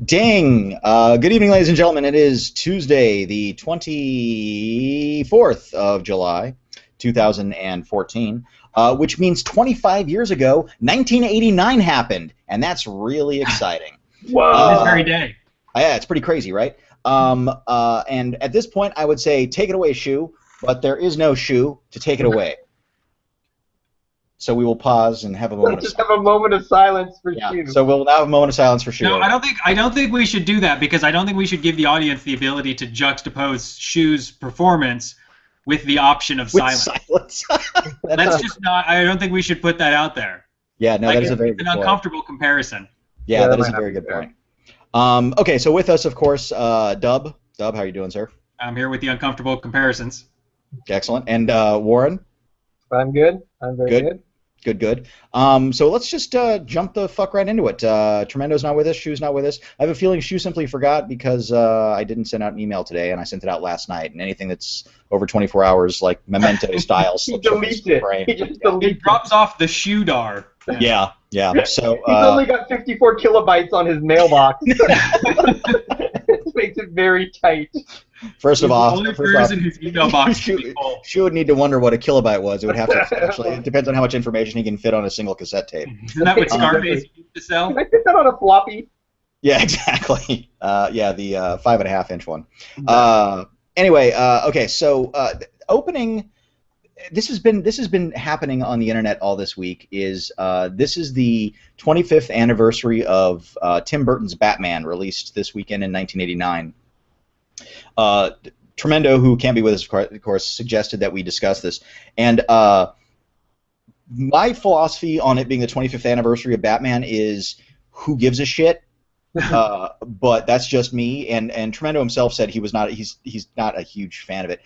Ding! Good evening, ladies and gentlemen. It is Tuesday, the 24th of July, 2014, which means 25 years ago, 1989 happened, and that's really exciting. Whoa! This very day. Yeah, it's pretty crazy, right? And at this point, I would say take it away, Shu, but there is no Shu to take it away. So we will pause and have a moment. Just have a moment of silence for Shu. So we'll now have a moment of silence for Shu. No, I don't think we should do that because I don't think we should give the audience the ability to juxtapose Shu's performance with the option of silence. That's just not. I don't think we should put that out there. Yeah, no, that is a very good point. It's an uncomfortable comparison. Yeah, that is a very good point. Okay, so with us, of course, Dub. Dub, how are you doing, sir? I'm here with the uncomfortable comparisons. Excellent. And Warren? I'm good. I'm very good. Good. So let's just jump the fuck right into it. Tremendo's not with us. Shu's not with us. I have a feeling Shu simply forgot because I didn't send out an email today, and I sent it out last night. And anything that's over 24 hours, like memento style, he deletes it. He just deletes it. Drops off the Shudar. Yeah. So he's only got 54 kilobytes on his mailbox. It makes it very tight. First of all, whose email box Shu would need to wonder what a kilobyte was. It would have to actually. It depends on how much information he can fit on a single cassette tape. Isn't that what Scarface used to sell? Can I fit that on a floppy? Yeah, exactly. Yeah, the 5.5-inch one. Anyway, okay. So opening. This has been happening on the internet all this week. This is the 25th anniversary of Tim Burton's Batman, released this weekend in 1989. Tremendo, who can't be with us, of course, suggested that we discuss this. And my philosophy on it being the 25th anniversary of Batman is who gives a shit? But that's just me. And Tremendo himself said he's not a huge fan of it.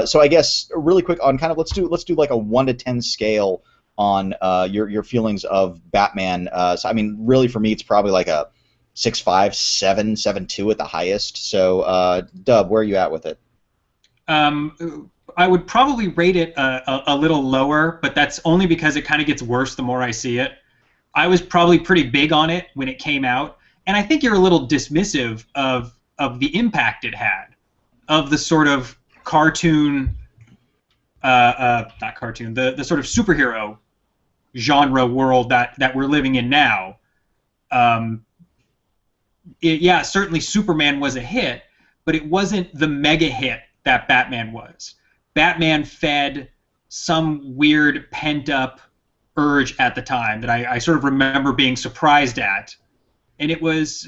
So I guess really quick on kind of let's do like a 1 to 10 scale on your feelings of Batman. So I mean, really for me, it's probably like a 6.5, 7, 7.2 at the highest. So, Dub, where are you at with it? I would probably rate it a little lower, but that's only because it kind of gets worse the more I see it. I was probably pretty big on it when it came out, and I think you're a little dismissive of the impact it had, of the sort of cartoon, not cartoon, the sort of superhero genre world that we're living in now. Yeah, certainly Superman was a hit, but it wasn't the mega hit that Batman was. Batman fed some weird pent-up urge at the time that I sort of remember being surprised at. And it was,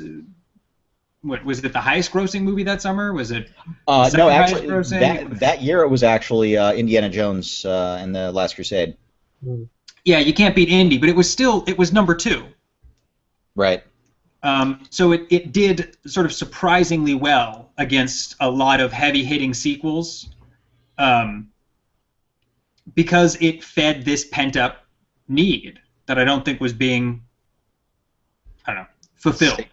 what, was it the highest-grossing movie that summer? Was it no, actually, that year it was actually Indiana Jones and the Last Crusade. Yeah, you can't beat Indy, but it was number 2. Right. So it did sort of surprisingly well against a lot of heavy-hitting sequels because it fed this pent-up need that I don't think was being, I don't know, fulfilled.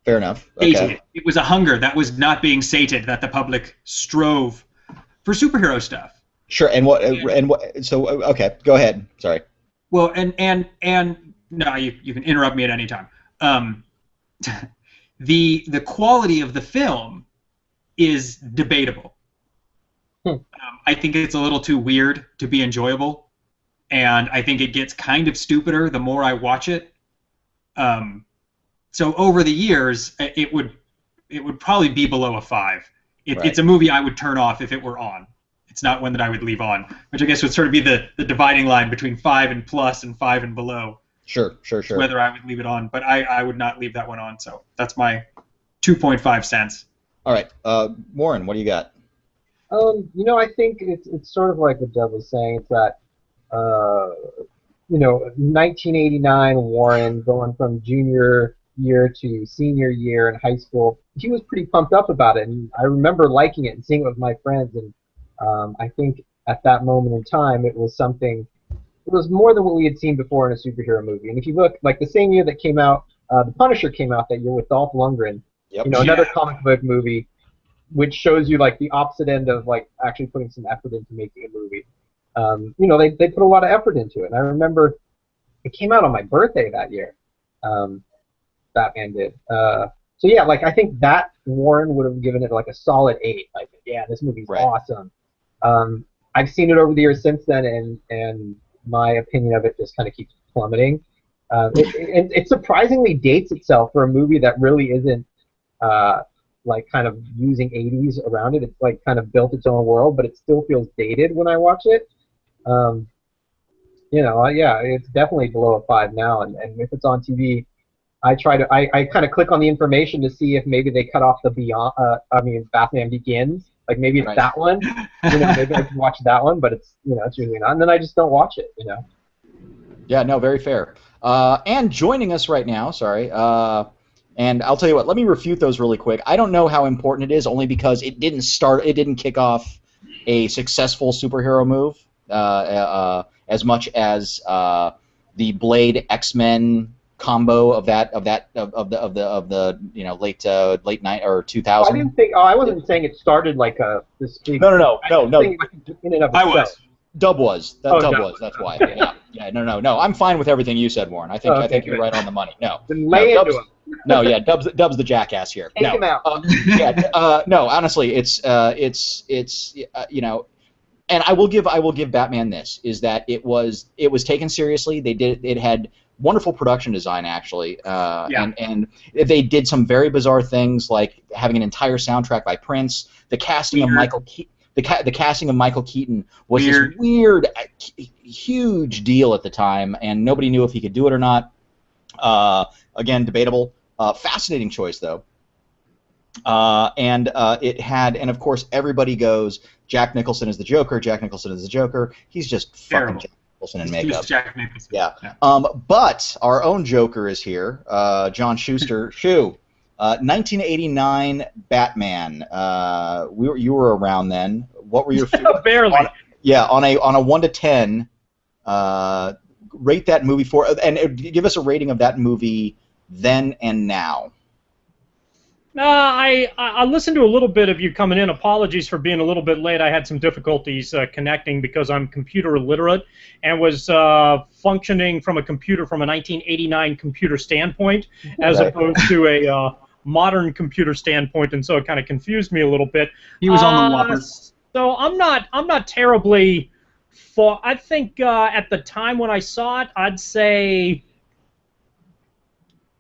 Fair enough. Okay. It was a hunger that was not being sated, that the public strove for superhero stuff. Sure, and what? So okay, go ahead. Sorry. Well, and no, you can interrupt me at any time. The quality of the film is debatable. I think it's a little too weird to be enjoyable, and I think it gets kind of stupider the more I watch it. So over the years, it would probably be below a 5. It's a movie I would turn off if it were on. It's not one that I would leave on, which I guess would sort of be the dividing line between 5 and plus and 5 and below. Sure. Whether I would leave it on, but I would not leave that one on. So that's my 2.5 cents. All right, Warren, what do you got? I think it's sort of like what Deb was saying. It's that 1989 Warren going from junior year to senior year in high school. He was pretty pumped up about it, and I remember liking it and seeing it with my friends. And I think at that moment in time, it was something. It was more than what we had seen before in a superhero movie. And if you look, like the same year that came out, The Punisher came out that year with Dolph Lundgren. Yep. Another comic book movie, which shows you like the opposite end of like actually putting some effort into making a movie. They put a lot of effort into it. And I remember it came out on my birthday that year. Batman did. So yeah, like I think that Warren would have given it like a solid 8. Like, yeah, this movie's Right. awesome. I've seen it over the years since then, and my opinion of it just kind of keeps plummeting. It surprisingly dates itself for a movie that really isn't like kind of using 80s around it. It's like kind of built its own world, but it still feels dated when I watch it. Yeah, it's definitely below a 5 now, and if it's on TV, I kind of click on the information to see if maybe they cut off the Batman Begins, like maybe it's that one, maybe I can watch that one, but it's it's usually not, and then I just don't watch it, Yeah, no, very fair. And joining us right now, and I'll tell you what, let me refute those really quick. I don't know how important it is, only because it didn't kick off a successful superhero move as much as the Blade X-Men combo of the late night or 2000. I wasn't saying it started like this big. No. In and of itself. Dub was. That's why. Yeah. No. I'm fine with everything you said, Warren. I think you're right on the money. No. Then lay into him. No, yeah. Dub's the jackass here. Take him out. No. Honestly, it's and I will give Batman this, is that it was taken seriously. It had wonderful production design, actually, and they did some very bizarre things, like having an entire soundtrack by Prince. The casting of Michael Keaton was this weird, huge deal at the time, and nobody knew if he could do it or not. Again, debatable. Fascinating choice, though. It had, and of course, everybody goes, Jack Nicholson is the Joker. He's just fucking Jack Nicholson in makeup. Jack Nicholson. Yeah. But our own Joker is here, John Schuster. 1989 Batman. You were around then. What were your barely? On a 1 to 10, rate that movie and give us a rating of that movie then and now. I listened to a little bit of you coming in. Apologies for being a little bit late. I had some difficulties connecting because I'm computer illiterate and was functioning from a computer from a 1989 computer standpoint as opposed to a modern computer standpoint, and so it kind of confused me a little bit. He was on the Whopper. So I'm not terribly. I think at the time when I saw it, I'd say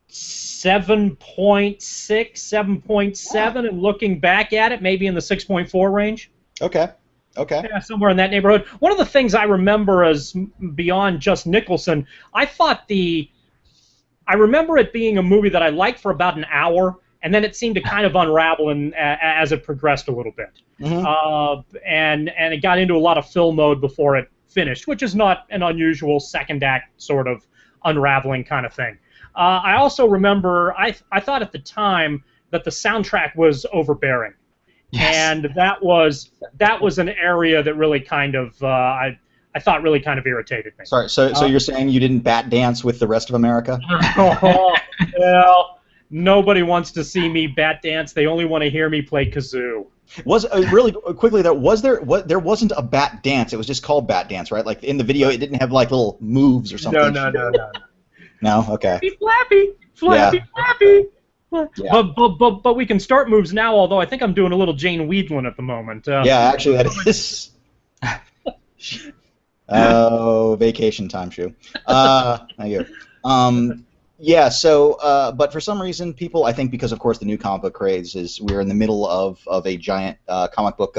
7.6, 7.7, and looking back at it, maybe in the 6.4 range. Okay. Yeah, somewhere in that neighborhood. One of the things I remember as beyond just Nicholson, I remember it being a movie that I liked for about an hour, and then it seemed to kind of unravel as it progressed a little bit. Mm-hmm. And it got into a lot of fill mode before it finished, which is not an unusual second act sort of unraveling kind of thing. I also remember I thought at the time that the soundtrack was overbearing, and that was an area that really kind of I thought really kind of irritated me. Sorry, so you're saying you didn't bat dance with the rest of America? Well, nobody wants to see me bat dance. They only want to hear me play kazoo. Was really quickly there wasn't a bat dance. It was just called bat dance, right? Like in the video, it didn't have like little moves or something. No. No, okay. Flappy. Yeah. But we can start moves now. Although I think I'm doing a little Jane Weedlin at the moment. Yeah, actually that is. Oh, vacation time, Shu. Thank you. Yeah. So, but for some reason, people, I think, because of course the new comic book craze is we're in the middle of a giant comic book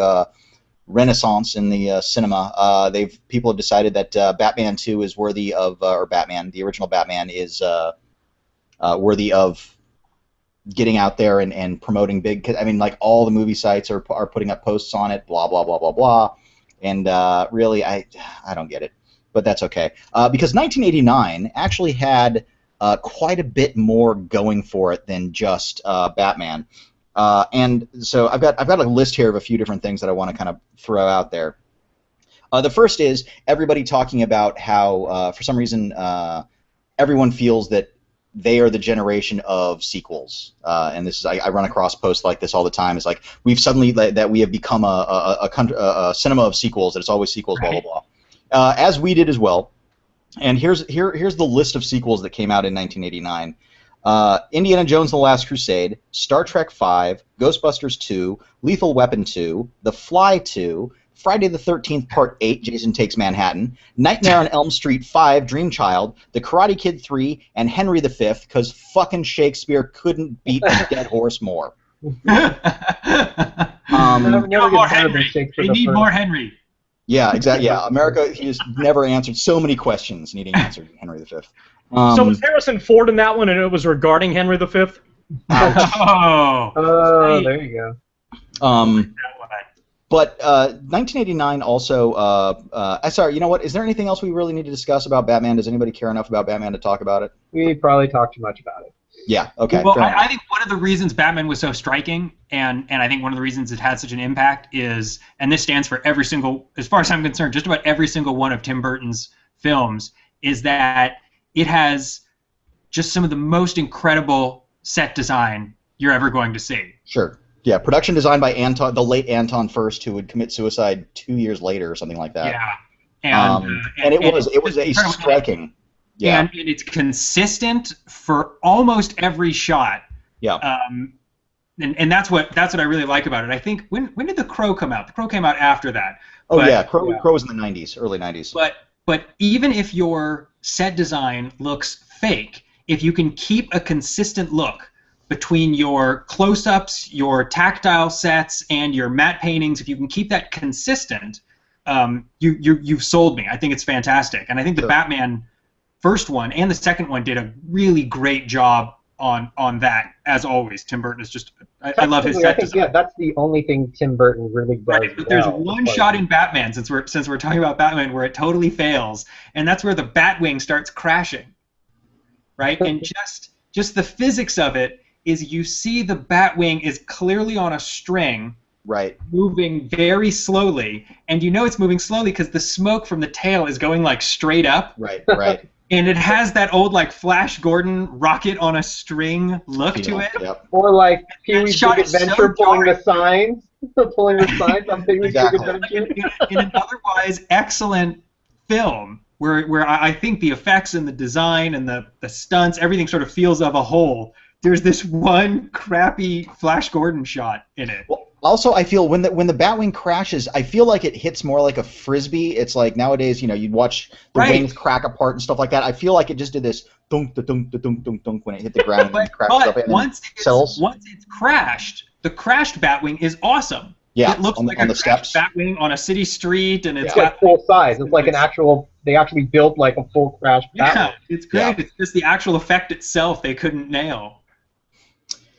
renaissance in the cinema. People have decided that Batman 2 is worthy of, or Batman, the original Batman, is worthy of getting out there and promoting big. I mean, like all the movie sites are putting up posts on it, blah blah blah blah blah, and really, I don't get it, but that's okay because 1989 actually had quite a bit more going for it than just Batman. And so I've got a list here of a few different things that I want to kind of throw out there. The first is everybody talking about how, for some reason, everyone feels that they are the generation of sequels. And this is I run across posts like this all the time. It's like we have become a cinema of sequels. That it's always sequels, blah blah blah. As we did as well. And here's the list of sequels that came out in 1989. Indiana Jones and the Last Crusade, Star Trek V, Ghostbusters 2, Lethal Weapon 2, The Fly 2, Friday the 13th Part 8, Jason Takes Manhattan, Nightmare on Elm Street 5, Dream Child, The Karate Kid 3, and Henry V, because fucking Shakespeare couldn't beat a dead horse more. Never more gets better than Henry. Shakespeare They the need First. more Henry. Yeah, exactly. Yeah, America, he just never answered so many questions needing answered in Henry V. So was Harrison Ford in that one, and it was regarding Henry V? Oh. Oh, there you go. But 1989 also. Sorry, you know what? Is there anything else we really need to discuss about Batman? Does anybody care enough about Batman to talk about it? We probably talked too much about it. Yeah. Okay. Well, I think one of the reasons Batman was so striking, and I think one of the reasons it had such an impact is, and this stands for every single, as far as I'm concerned, just about every single one of Tim Burton's films, is that it has just some of the most incredible set design you're ever going to see. Sure. Yeah. Production design by the late Anton Furst, who would commit suicide 2 years later or something like that. Yeah. And it was a striking. Yeah. And it's consistent for almost every shot. Yeah. And that's what I really like about it. I think when did The Crow come out? The Crow came out after that. Oh, yeah. Crow was in the 90s, early 90s. But even if your set design looks fake, if you can keep a consistent look between your close-ups, your tactile sets, and your matte paintings, if you can keep that consistent, you've sold me. I think it's fantastic. And I think the Batman first one and the second one did a really great job on that. As always, Tim Burton is just I love his set design. Yeah, that's the only thing Tim Burton really does. Right, but there's one shot in Batman, since we're talking about Batman, where it totally fails, and that's where the Batwing starts crashing. Right, and just the physics of it is you see the Batwing is clearly on a string. Right. Moving very slowly, and you know it's moving slowly because the smoke from the tail is going like straight up. Right. Right. And it has that old like Flash Gordon rocket on a string look to it. Yep. Or like Pee-wee's shot Big is so Adventure pulling dark. the signs, on Pee-wee's Exactly. Big Adventure. In an otherwise excellent film, where I think the effects and the design and the stunts, everything sort of feels of a whole. There's this one crappy Flash Gordon shot in it. Well, also, I feel when the Batwing crashes, I feel like it hits more like a frisbee. It's like nowadays, you'd watch the wings crack apart and stuff like that. I feel like it just did this dunk, dunk, dunk, dunk, dunk when it hit the ground and crashed up. And once it's crashed, the crashed Batwing is awesome. Yeah, it looks on like the a steps. crashed Batwing on a city street, and it's like full size. It's like an actual. They actually built like a full crash Batwing. Yeah, it's great. Yeah. It's just the actual effect itself they couldn't nail.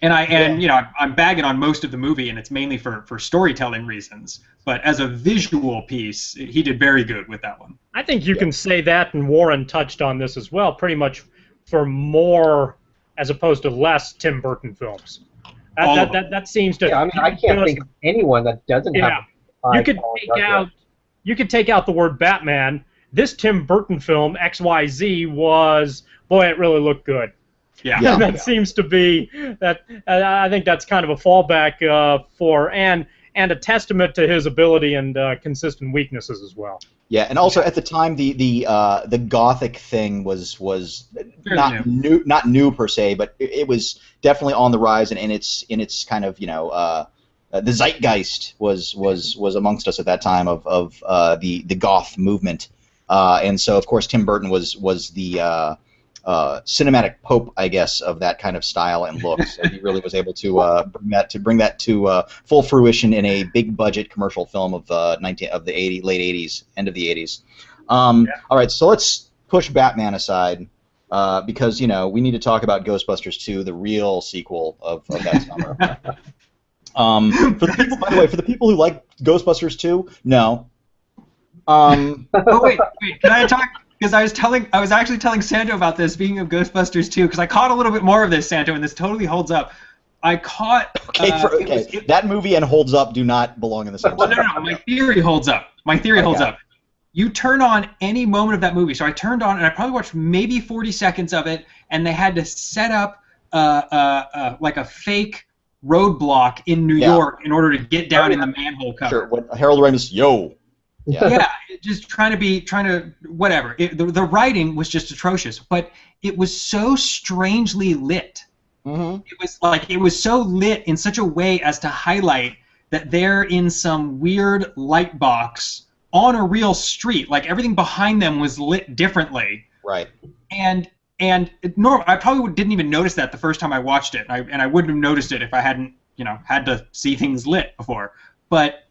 I'm bagging on most of the movie, and it's mainly for storytelling reasons. But as a visual piece, he did very good with that one. I think you can say that, and Warren touched on this as well, pretty much for more as opposed to less Tim Burton films. That seems to. Yeah, I mean, I can't think of anyone that doesn't have. You could take out the word Batman. This Tim Burton film, XYZ, was, boy, it really looked good. Yeah. That seems to be that. I think that's kind of a fallback for and a testament to his ability and consistent weaknesses as well. Yeah, and also at the time the Gothic thing was not new per se, but it was definitely on the rise, and in its kind of the zeitgeist was amongst us at that time of the goth movement, and so of course Tim Burton was the cinematic pope, I guess, of that kind of style and look. So he really was able to bring that to full fruition in a big budget commercial film of late 80s, end of the 80s. All right, so let's push Batman aside because we need to talk about Ghostbusters 2, the real sequel of that summer. By the way, for the people who like Ghostbusters 2, no. Oh wait, can I talk? Because I was actually telling Santo about this, speaking of Ghostbusters 2, because I caught a little bit more of this, Santo, and this totally holds up. I caught... that movie and Holds Up do not belong in the same sentence. No, my theory holds up. Holds up. You turn on any moment of that movie, so I turned on, and I probably watched maybe 40 seconds of it, and they had to set up like a fake roadblock in New York in order to get down in the manhole cover. Sure, what Harold Ramis, yo... Yeah, just trying to whatever. The writing was just atrocious, but it was so strangely lit. Mm-hmm. It was so lit in such a way as to highlight that they're in some weird light box on a real street. Like everything behind them was lit differently. Right. And I probably didn't even notice that the first time I watched it, and I wouldn't have noticed it if I hadn't, had to see things lit before. But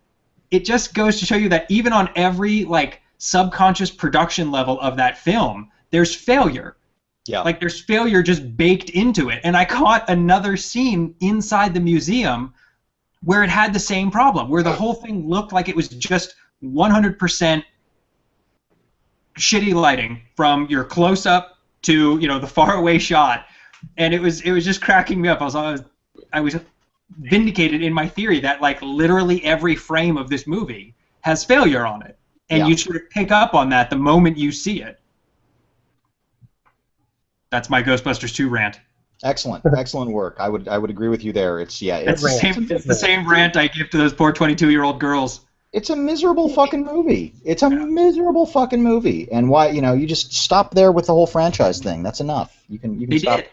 it just goes to show you that even on every subconscious production level of that film, there's failure. Yeah. Like there's failure just baked into it. And I caught another scene inside the museum where it had the same problem, where the whole thing looked like it was just 100% shitty lighting from your close-up to the faraway shot, and it was just cracking me up. I was vindicated in my theory that literally every frame of this movie has failure on it, and you sort of pick up on that the moment you see it. That's my Ghostbusters 2 rant. Excellent work. I would agree with you there. It's the same rant I give to those poor 22-year-old girls. It's a miserable fucking movie. It's a miserable fucking movie. And why, you just stop there with the whole franchise thing. That's enough. You can stop.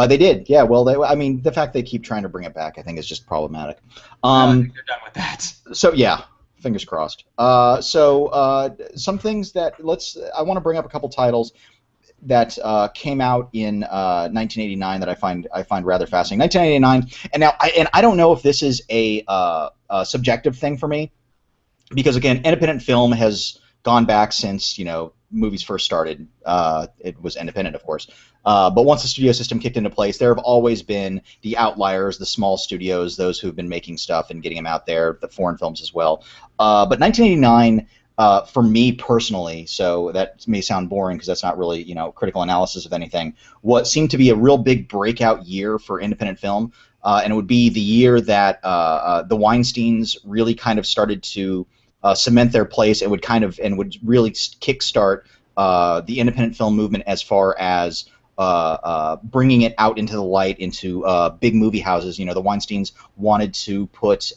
They did. Yeah, well, the fact they keep trying to bring it back, I think, is just problematic. I think they're done with that. So, yeah, fingers crossed. Some things that I want to bring up a couple titles that came out in 1989 that I find rather fascinating. 1989, and I don't know if this is a subjective thing for me, because again, independent film has gone back since movies first started. It was independent, of course, but once the studio system kicked into place, there have always been the outliers, the small studios, those who've been making stuff and getting them out there, the foreign films as well. But 1989. For me personally, so that may sound boring because that's not really, critical analysis of anything, what seemed to be a real big breakout year for independent film, and it would be the year that the Weinsteins really kind of started to cement their place and would really kickstart the independent film movement as far as bringing it out into the light, into big movie houses. The Weinsteins wanted to put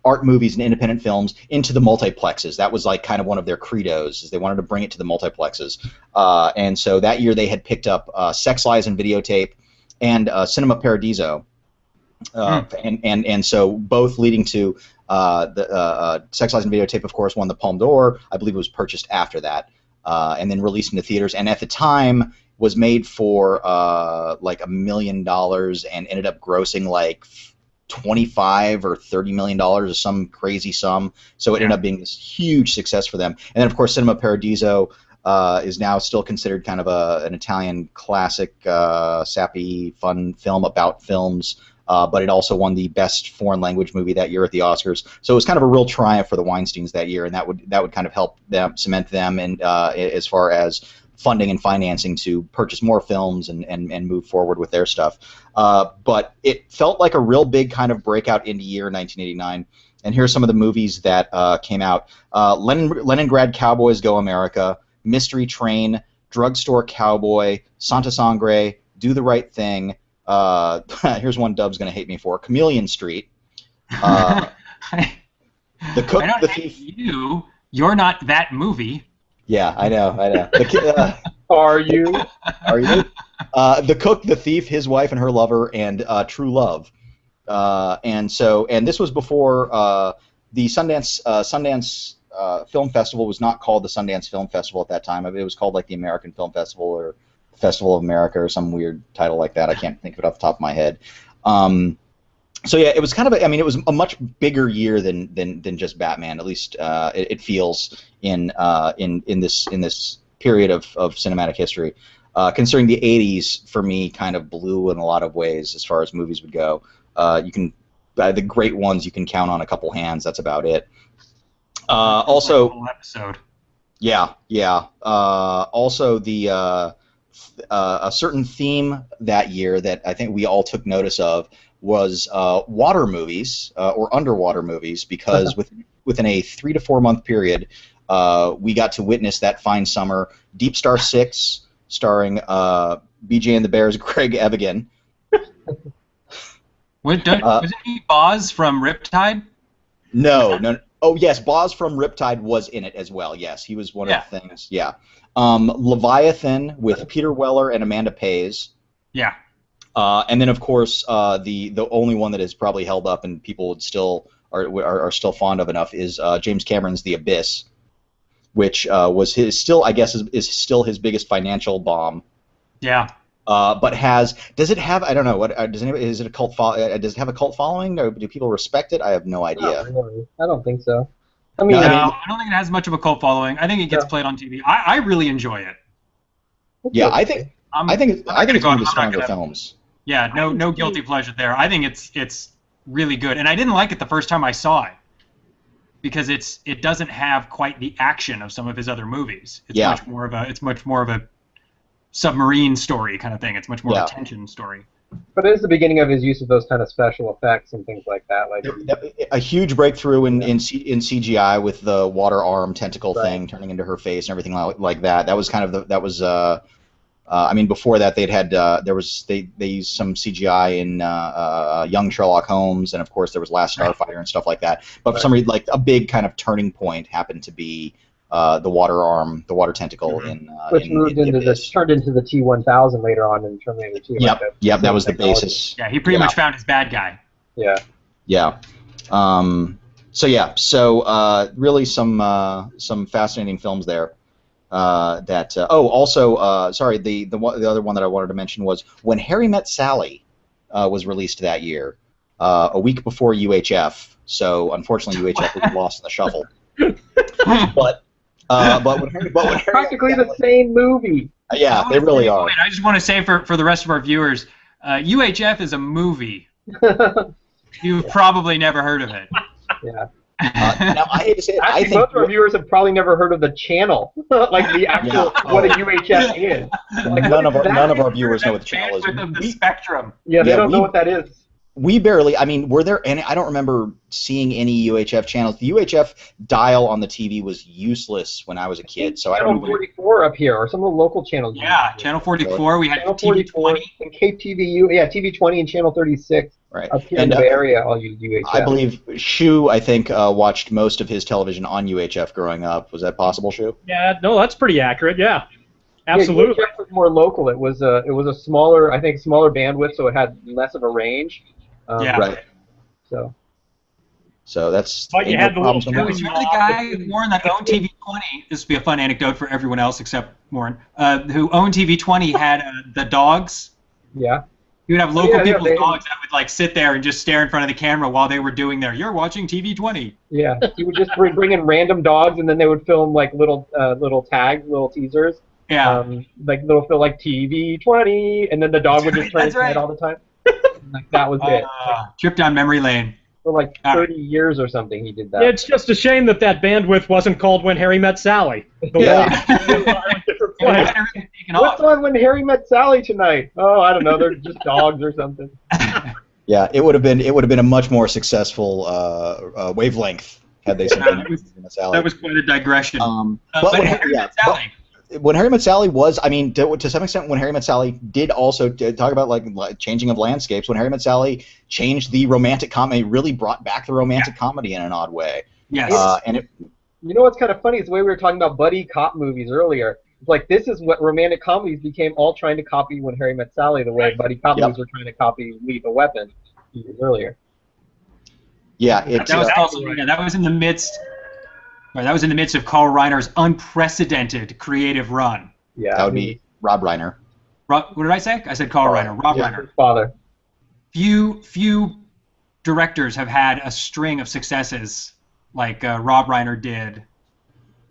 art movies and independent films into the multiplexes. That was kind of one of their credos, is they wanted to bring it to the multiplexes. And so that year they had picked up Sex Lies and Videotape and Cinema Paradiso. And so both leading to the Sex Lies and Videotape, of course, won the Palme d'Or. I believe it was purchased after that, and then released into theaters. And at the time was made for $1 million and ended up grossing $25 or $30 million, or some crazy sum. So it ended up being this huge success for them. And then, of course, Cinema Paradiso is now still considered kind of an Italian classic, sappy, fun film about films. But it also won the best foreign language movie that year at the Oscars. So it was kind of a real triumph for the Weinsteins that year, and that would kind of help them cement them, and as far as funding and financing to purchase more films and move forward with their stuff. But it felt like a real big kind of breakout indie year in 1989. And here's some of the movies that came out. Leningrad Cowboys Go America, Mystery Train, Drugstore Cowboy, Santa Sangre, Do the Right Thing. Here's one Dub's going to hate me for. Chameleon Street. The Cook, I don't the hate Thief. You're not that movie. Yeah, I know. Are you? Are you? The Cook, the Thief, His Wife and Her Lover, and True Love. And this was before the Sundance Film Festival was not called the Sundance Film Festival at that time. It was called the American Film Festival or Festival of America or some weird title like that. I can't think of it off the top of my head. So yeah, it was kind of it was a much bigger year than just Batman. At least it feels in this period of cinematic history. Considering the '80s for me kind of blew in a lot of ways as far as movies would go. The great ones you can count on a couple hands. That's about it. Also, whole episode. Yeah. Also the a certain theme that year that I think we all took notice of was water movies or underwater movies, because within a 3 to 4 month period, we got to witness that fine summer Deep Star 6, starring BJ and the Bears' Craig Evigan. Wasn't he Boz from Riptide? No. Oh yes, Boz from Riptide was in it as well. Yes, he was one of the things. Yeah. Leviathan with Peter Weller and Amanda Pays. Yeah. And then of course the only one that is probably held up and people would still are still fond of enough is James Cameron's The Abyss, which was his is still his biggest financial bomb. Yeah. But does it have, I don't know, is it a cult does it have a cult following, or do people respect it? I have no idea. Not really. I don't think so. I mean, I don't think it has much of a cult following. I think it gets played on TV. I really enjoy it. Yeah, I think it's one of the stronger films. Yeah, no guilty pleasure there. I think it's really good, and I didn't like it the first time I saw it because it doesn't have quite the action of some of his other movies. It's much more of a submarine story kind of thing. It's much more of a tension story. But it is the beginning of his use of those kind of special effects and things like that. Like a huge breakthrough in CGI with the water arm tentacle thing turning into her face and everything like that. That was kind of I mean, before that they used some CGI in Young Sherlock Holmes, and of course there was Last Starfighter and stuff like that. But for some reason, like a big kind of turning point happened to be the water arm, the water tentacle which moved into this, turned into the T-1000 later on in Terminator 2. Yep, that was the basis. Yeah, he pretty much found his bad guy. Yeah. Yeah. So really some fascinating films there. Sorry, the other one that I wanted to mention was When Harry Met Sally was released that year, a week before UHF. So unfortunately, UHF was lost in the shuffle. But when Harry practically the same movie. Yeah, they really are. I just want to say for the rest of our viewers, UHF is a movie. You've probably never heard of it. Yeah. Now I hate to say it. Actually, I think most of our viewers have probably never heard of the channel, like the actual what a UHF is. Like, none of our viewers know what the channel is. Of the spectrum. Yeah, they don't know what that is. We barely. I mean, were there any? I don't remember seeing any UHF channels. The UHF dial on the TV was useless when I was a kid. So I don't know. Channel 44 up here, or some of the local channels. Yeah, Channel 44. We had Channel 44 and KTVU. Yeah, TV20 and Channel 36. Right. Up here in the Bay Area, all you UHF. I believe Shu, I think, watched most of his television on UHF growing up. Was that possible, Shu? Yeah, no, that's pretty accurate. Yeah, absolutely. Yeah, UHF was more local. It was a smaller, I think, smaller bandwidth, so it had less of a range. Right. So that's. But you had the little. Remember the guy, Warren, that owned TV20? This would be a fun anecdote for everyone else except Warren, who owned TV20 had the dogs. Yeah. He would have local people's dogs that would like sit there and just stare in front of the camera while they were doing "You're watching TV20." Yeah, he would just bring in random dogs, and then they would film like little tags, little teasers. Yeah. Like like TV20, and then the dog would just turn his head all the time. Like that was it. Trip down memory lane. For like 30 years or something, he did that. Yeah, it's just a shame that bandwidth wasn't called When Harry Met Sally. What's on When Harry Met Sally tonight? Oh, I don't know. They're just dogs or something. Yeah, it would have been a much more successful wavelength had they said Sally. That was quite a digression. But when Harry Met Sally. When Harry Met Sally was, I mean, to some extent, When Harry Met Sally did also talk about like changing of landscapes. When Harry Met Sally changed the romantic comedy, really brought back the romantic comedy in an odd way. Yes. You know what's kind of funny is the way we were talking about buddy cop movies earlier. It's like this is what romantic comedies became, all trying to copy When Harry Met Sally, the way buddy cop movies were trying to copy Lethal Weapon years earlier. Yeah, that was in the midst. That was in the midst of Carl Reiner's unprecedented creative run. Yeah, that would be Rob Reiner. What did I say? I said Carl Reiner. Rob Reiner. His father. Few directors have had a string of successes like Rob Reiner did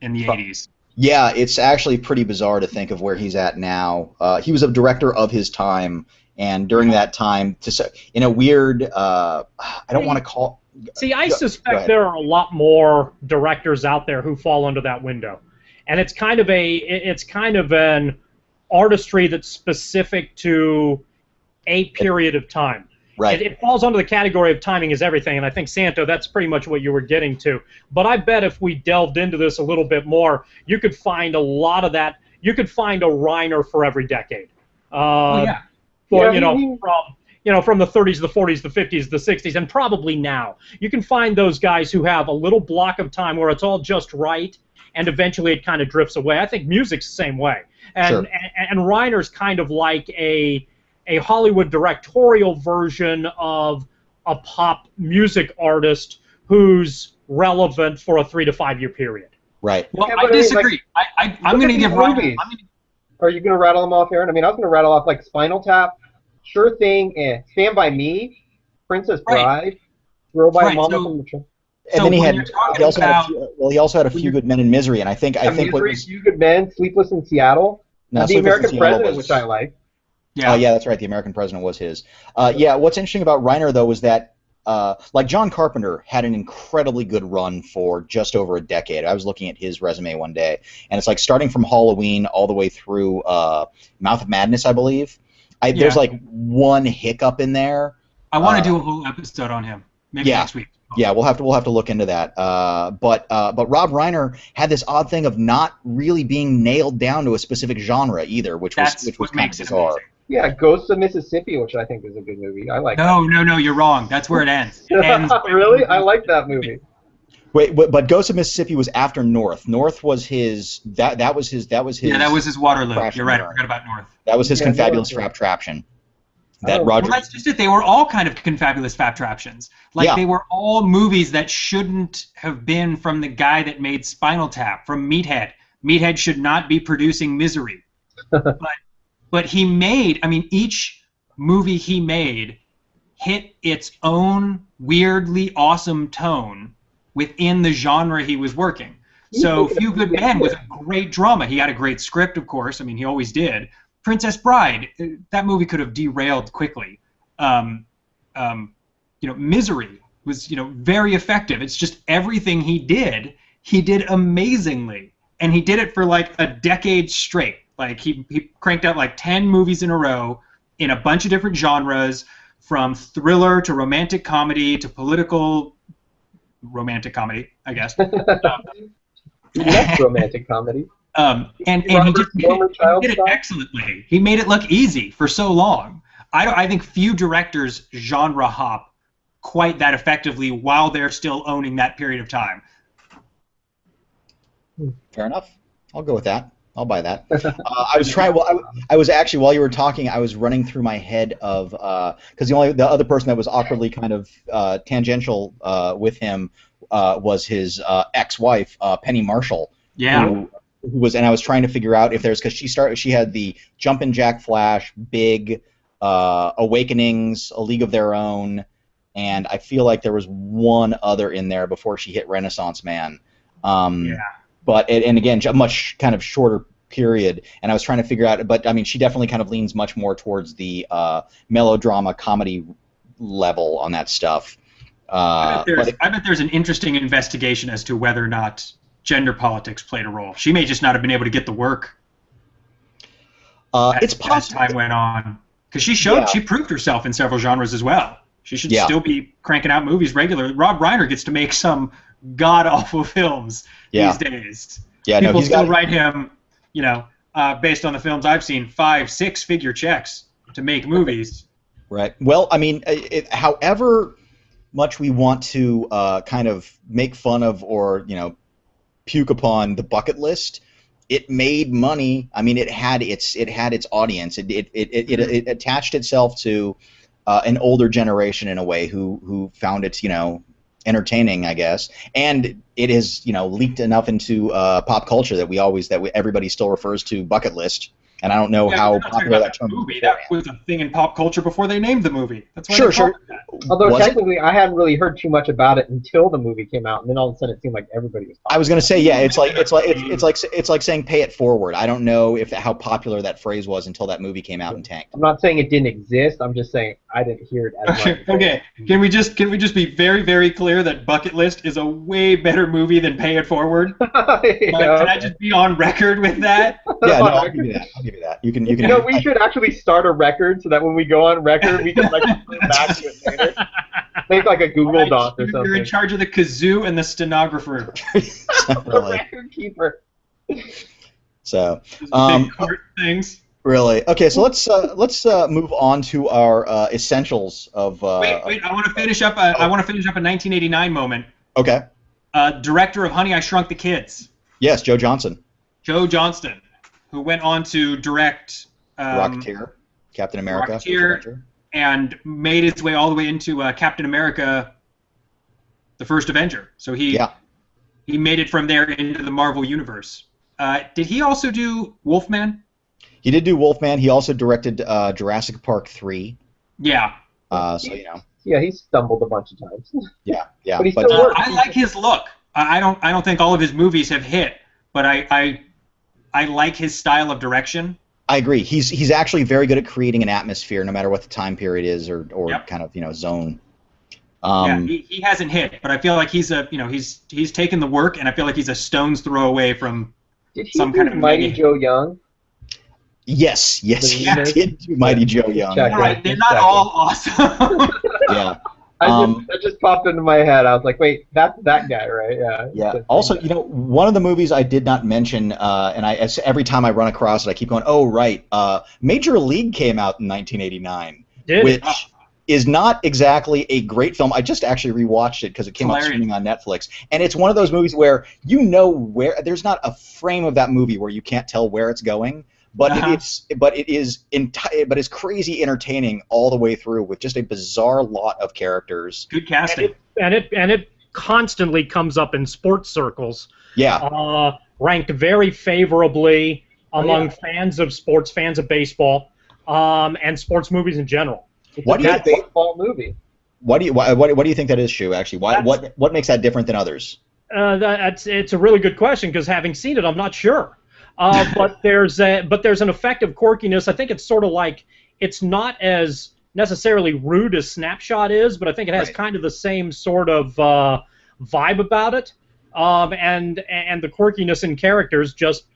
in the 80s. Yeah, it's actually pretty bizarre to think of where he's at now. He was a director of his time, and during that time, in a weird, I don't want to call. See, I suspect there are a lot more directors out there who fall under that window, and it's kind of an artistry that's specific to a period of time. Right. It falls under the category of timing is everything, and I think, Santo, that's pretty much what you were getting to. But I bet if we delved into this a little bit more, you could find a lot of that. You could find a Reiner for every decade. from the 30s, the 40s, the 50s, the 60s, and probably now. You can find those guys who have a little block of time where it's all just right, and eventually it kind of drifts away. I think music's the same way. And, Sure. and Reiner's kind of like a Hollywood directorial version of a pop music artist who's relevant for a 3 to 5 year period. Right. Well, Yeah, I but I mean, disagree. I'm going to give Reiner. Are you going to rattle them off, Aaron? I mean, I was going to rattle off like Spinal Tap, Sure Thing, Stand By Me, Princess Bride, Girl by Right, Mama so- from the Tree. And So then he when had you're talking he also had about- he also had a few good men in Misery, and I think what Misery, was Few Good Men, Sleepless in Seattle, no, The Sleepless in American Seattle President, was- which I like. Yeah. yeah, that's right. The American President was his. Yeah, what's interesting about Reiner though is that like John Carpenter had an incredibly good run for just over a decade. I was looking at his resume one day, and it's like starting from Halloween all the way through Mouth of Madness, I believe. There's like one hiccup in there. I want to do a whole episode on him. Maybe next week. Yeah, we'll have to look into that. But Rob Reiner had this odd thing of not really being nailed down to a specific genre either, which was kind of bizarre. Amazing. Yeah, Ghosts of Mississippi, which I think is a good movie. I like No, you're wrong. That's where it ends. It ends that. Really? I like that movie. Wait, but Ghost of Mississippi was after North. North was his that was his. Yeah, that was his Waterloo. Crash You're right. I North. forgot about North. That was his Yeah, Confabulous North, Fraptraption. Oh, That well, Roger. Well, that's just it. They were all kind of confabulous Fraptraptions. Like, Yeah. they were all movies that shouldn't have been from the guy that made Spinal Tap, from Meathead. Meathead should not be producing Misery. But he made, I mean, each movie he made hit its own weirdly awesome tone within the genre he was working. So Few Good Men was a great drama. He had a great script, of course. I mean, he always did. Princess Bride, that movie could have derailed quickly. Misery was, very effective. It's just everything he did amazingly. And he did it for like a decade straight. Like, he cranked out like 10 movies in a row in a bunch of different genres, from thriller to romantic comedy to political romantic comedy, I guess. Less romantic comedy. And he Robert just Former child did it star? excellently. He made it look easy for so long. I think few directors genre hop quite that effectively while they're still owning that period of time. Fair enough. I'll go with that. I'll buy that. I was trying. Well, I was actually, while you were talking, I was running through my head of because the other person that was awkwardly kind of tangential with him was his ex-wife, Penny Marshall. Yeah. Who was, and I was trying to figure out if there's, because she had the Jumpin' Jack Flash, Big, Awakenings, A League of Their Own, and I feel like there was one other in there before she hit Renaissance Man. Yeah. But and again, a much kind of shorter period, and I was trying to figure out. But I mean, she definitely kind of leans much more towards the melodrama comedy level on that stuff. I bet there's an interesting investigation as to whether or not gender politics played a role. She may just not have been able to get the work. It's possible. As time went on, because she proved herself in several genres as well. She should still be cranking out movies regularly. Rob Reiner gets to make some god-awful films these days. Yeah, People he's still write him, based on the films I've seen, 5-6-figure checks to make movies. Right. Well, I mean, however much we want to kind of make fun of or puke upon the bucket list, it made money. I mean, it had its audience. It attached itself to an older generation in a way who found it entertaining, I guess, and it has leaked enough into pop culture that everybody still refers to bucket list. And I don't know how popular that term movie. That was a thing in pop culture before they named the movie. That's why Sure. they called it that. Although technically, I hadn't really heard too much about it until the movie came out, and then all of a sudden it seemed like everybody was talking. I was going to say, yeah, it's like saying pay it forward. I don't know how popular that phrase was until that movie came out and tanked. I'm not saying it didn't exist. I'm just saying I didn't hear it as much. Okay. Can we just be very, very clear that Bucket List is a way better movie than Pay It Forward? Can I just be on record with that? Yeah, no, I'll give you that. You can. We should actually start a record so that when we go on record, we can refer back to it later. Make like a Google Doc or something. You're in charge of the kazoo and the stenographer. The record keeper. So, Big court things. Really? Okay, so let's move on to our essentials of. Wait! I want to finish up. I want to finish up a 1989 moment. Okay. Director of Honey, I Shrunk the Kids. Yes, Joe Johnson. Joe Johnston, who went on to direct Rocketeer, Captain America, Rocketeer, and made his way all the way into Captain America, the First Avenger. So he made it from there into the Marvel Universe. Did he also do Wolfman? He did do Wolfman. He also directed Jurassic Park 3. Yeah. So you know. Yeah, he stumbled a bunch of times. Yeah. But he still works. I like his look. I don't think all of his movies have hit, but I like his style of direction. I agree. He's actually very good at creating an atmosphere, no matter what the time period is or kind of zone. Yeah, he hasn't hit, but I feel like he's taken the work, and I feel like he's a stone's throw away from some kind of Mighty Joe Young. Yes, he did do Mighty Joe Young. They're not all awesome. Yeah. That just popped into my head. I was like, wait, that's that guy, right? Yeah. Yeah. Also, one of the movies I did not mention, and every time I run across it, I keep going, oh, right. Major League came out in 1989, which is not exactly a great film. I just actually rewatched it because it came out streaming on Netflix, and it's one of those movies where where there's not a frame of that movie where you can't tell where it's going. But it's crazy entertaining all the way through with just a bizarre lot of characters. Good casting. And it constantly comes up in sports circles. Yeah. Ranked very favorably among fans of sports, fans of baseball, and sports movies in general. It's a baseball movie. What do you think that is, Shu? Actually, what makes that different than others? It's a really good question because having seen it, I'm not sure. But there's an effective quirkiness. I think it's sort of like it's not as necessarily rude as Snapshot is, but I think it has kind of the same sort of vibe about it. And the quirkiness in characters just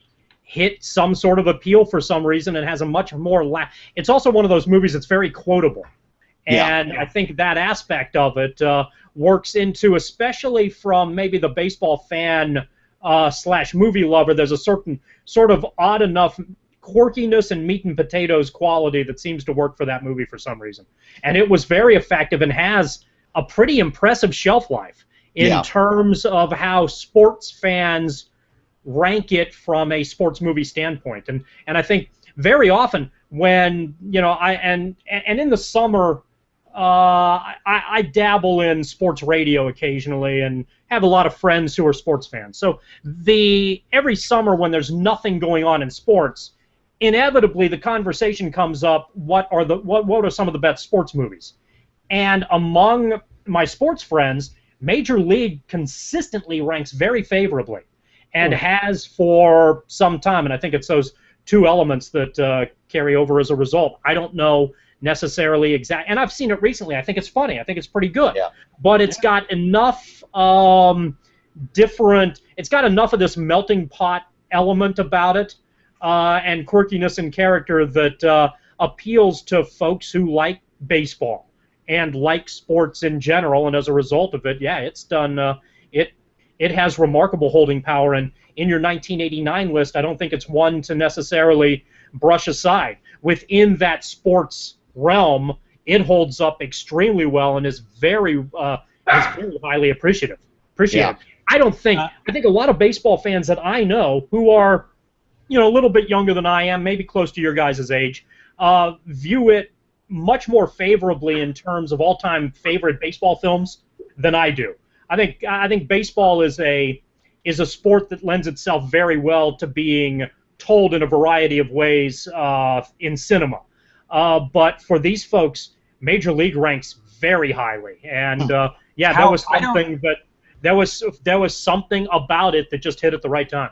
hit some sort of appeal for some reason and has a much more it's also one of those movies that's very quotable. And I think that aspect of it works into, especially from maybe the baseball fan / movie lover, there's a certain sort of odd enough quirkiness and meat and potatoes quality that seems to work for that movie for some reason. And it was very effective and has a pretty impressive shelf life in terms of how sports fans rank it from a sports movie standpoint. And I think very often when, and in the summer, I dabble in sports radio occasionally and have a lot of friends who are sports fans. So every summer when there's nothing going on in sports, inevitably the conversation comes up, what are some of the best sports movies? And among my sports friends, Major League consistently ranks very favorably and has for some time. And I think it's those two elements that carry over as a result. I don't know necessarily exact, and I've seen it recently. I think it's funny. I think it's pretty good. Yeah. But it's got enough it's got enough of this melting pot element about it and quirkiness in character that appeals to folks who like baseball and like sports in general. And as a result of it, it's done. It has remarkable holding power. And in your 1989 list, I don't think it's one to necessarily brush aside. Within that sports realm, it holds up extremely well and is very highly appreciated. Yeah. I think a lot of baseball fans that I know who are, a little bit younger than I am, maybe close to your guys' age, view it much more favorably in terms of all-time favorite baseball films than I do. I think baseball is a sport that lends itself very well to being told in a variety of ways in cinema. But for these folks, Major League ranks very highly, and there was something about it that just hit at the right time.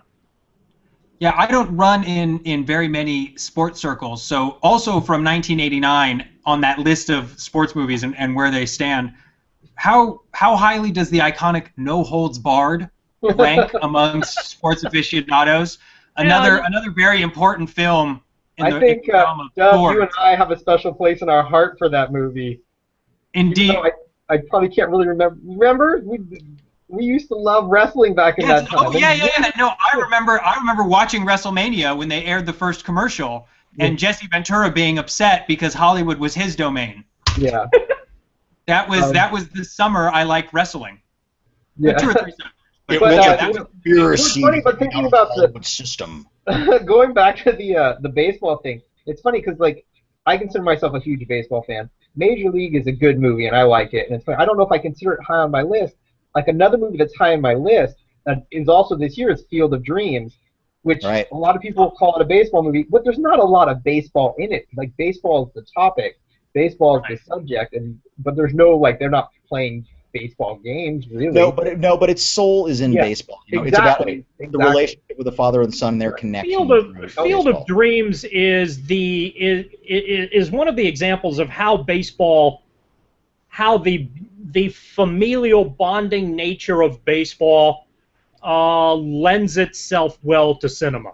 Yeah, I don't run in very many sports circles, so also from 1989 on that list of sports movies and where they stand, how highly does the iconic No Holds Barred rank amongst sports aficionados? Another very important film. I think, Doug, you and I have a special place in our heart for that movie. Indeed. I probably can't really remember. Remember? We used to love wrestling back in that time. Oh, yeah. No, I remember watching WrestleMania when they aired the first commercial. and Jesse Ventura being upset because Hollywood was his domain. Yeah. That was the summer I liked wrestling. Yeah. 2 or 3 summers. It But, was you know, conspiracy funny, but thinking out of about Hollywood system. going back to the baseball thing, it's funny because like I consider myself a huge baseball fan. Major League is a good movie and I like it, and it's funny. I don't know if I consider it high on my list. Like another movie that's high on my list is also this year is Field of Dreams, which Right. a lot of people call it a baseball movie, but there's not a lot of baseball in it. Like baseball is the topic, baseball is the subject, but there's no like they're not playing baseball games really. But its soul is in baseball. You know, exactly. It's about the relationship with the father and son, their connection. Field of Dreams is one of the examples of how baseball, how the familial bonding nature of baseball lends itself well to cinema.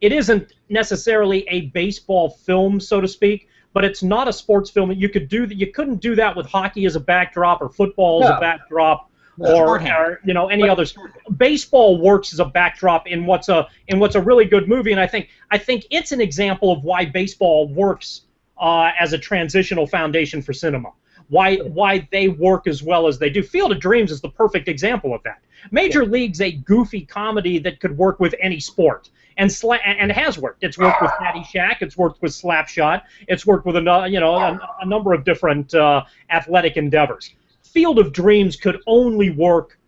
It isn't necessarily a baseball film, so to speak, but it's not a sports film. You couldn't do that with hockey as a backdrop or football as a backdrop or any other. Baseball works as a backdrop in what's a really good movie, and I think it's an example of why baseball works as a transitional foundation for cinema. Why they work as well as they do. Field of Dreams is the perfect example of that. Major League's a goofy comedy that could work with any sport, and has worked. It's worked with Caddyshack. It's worked with Slapshot. It's worked with a number of different athletic endeavors. Field of Dreams could only work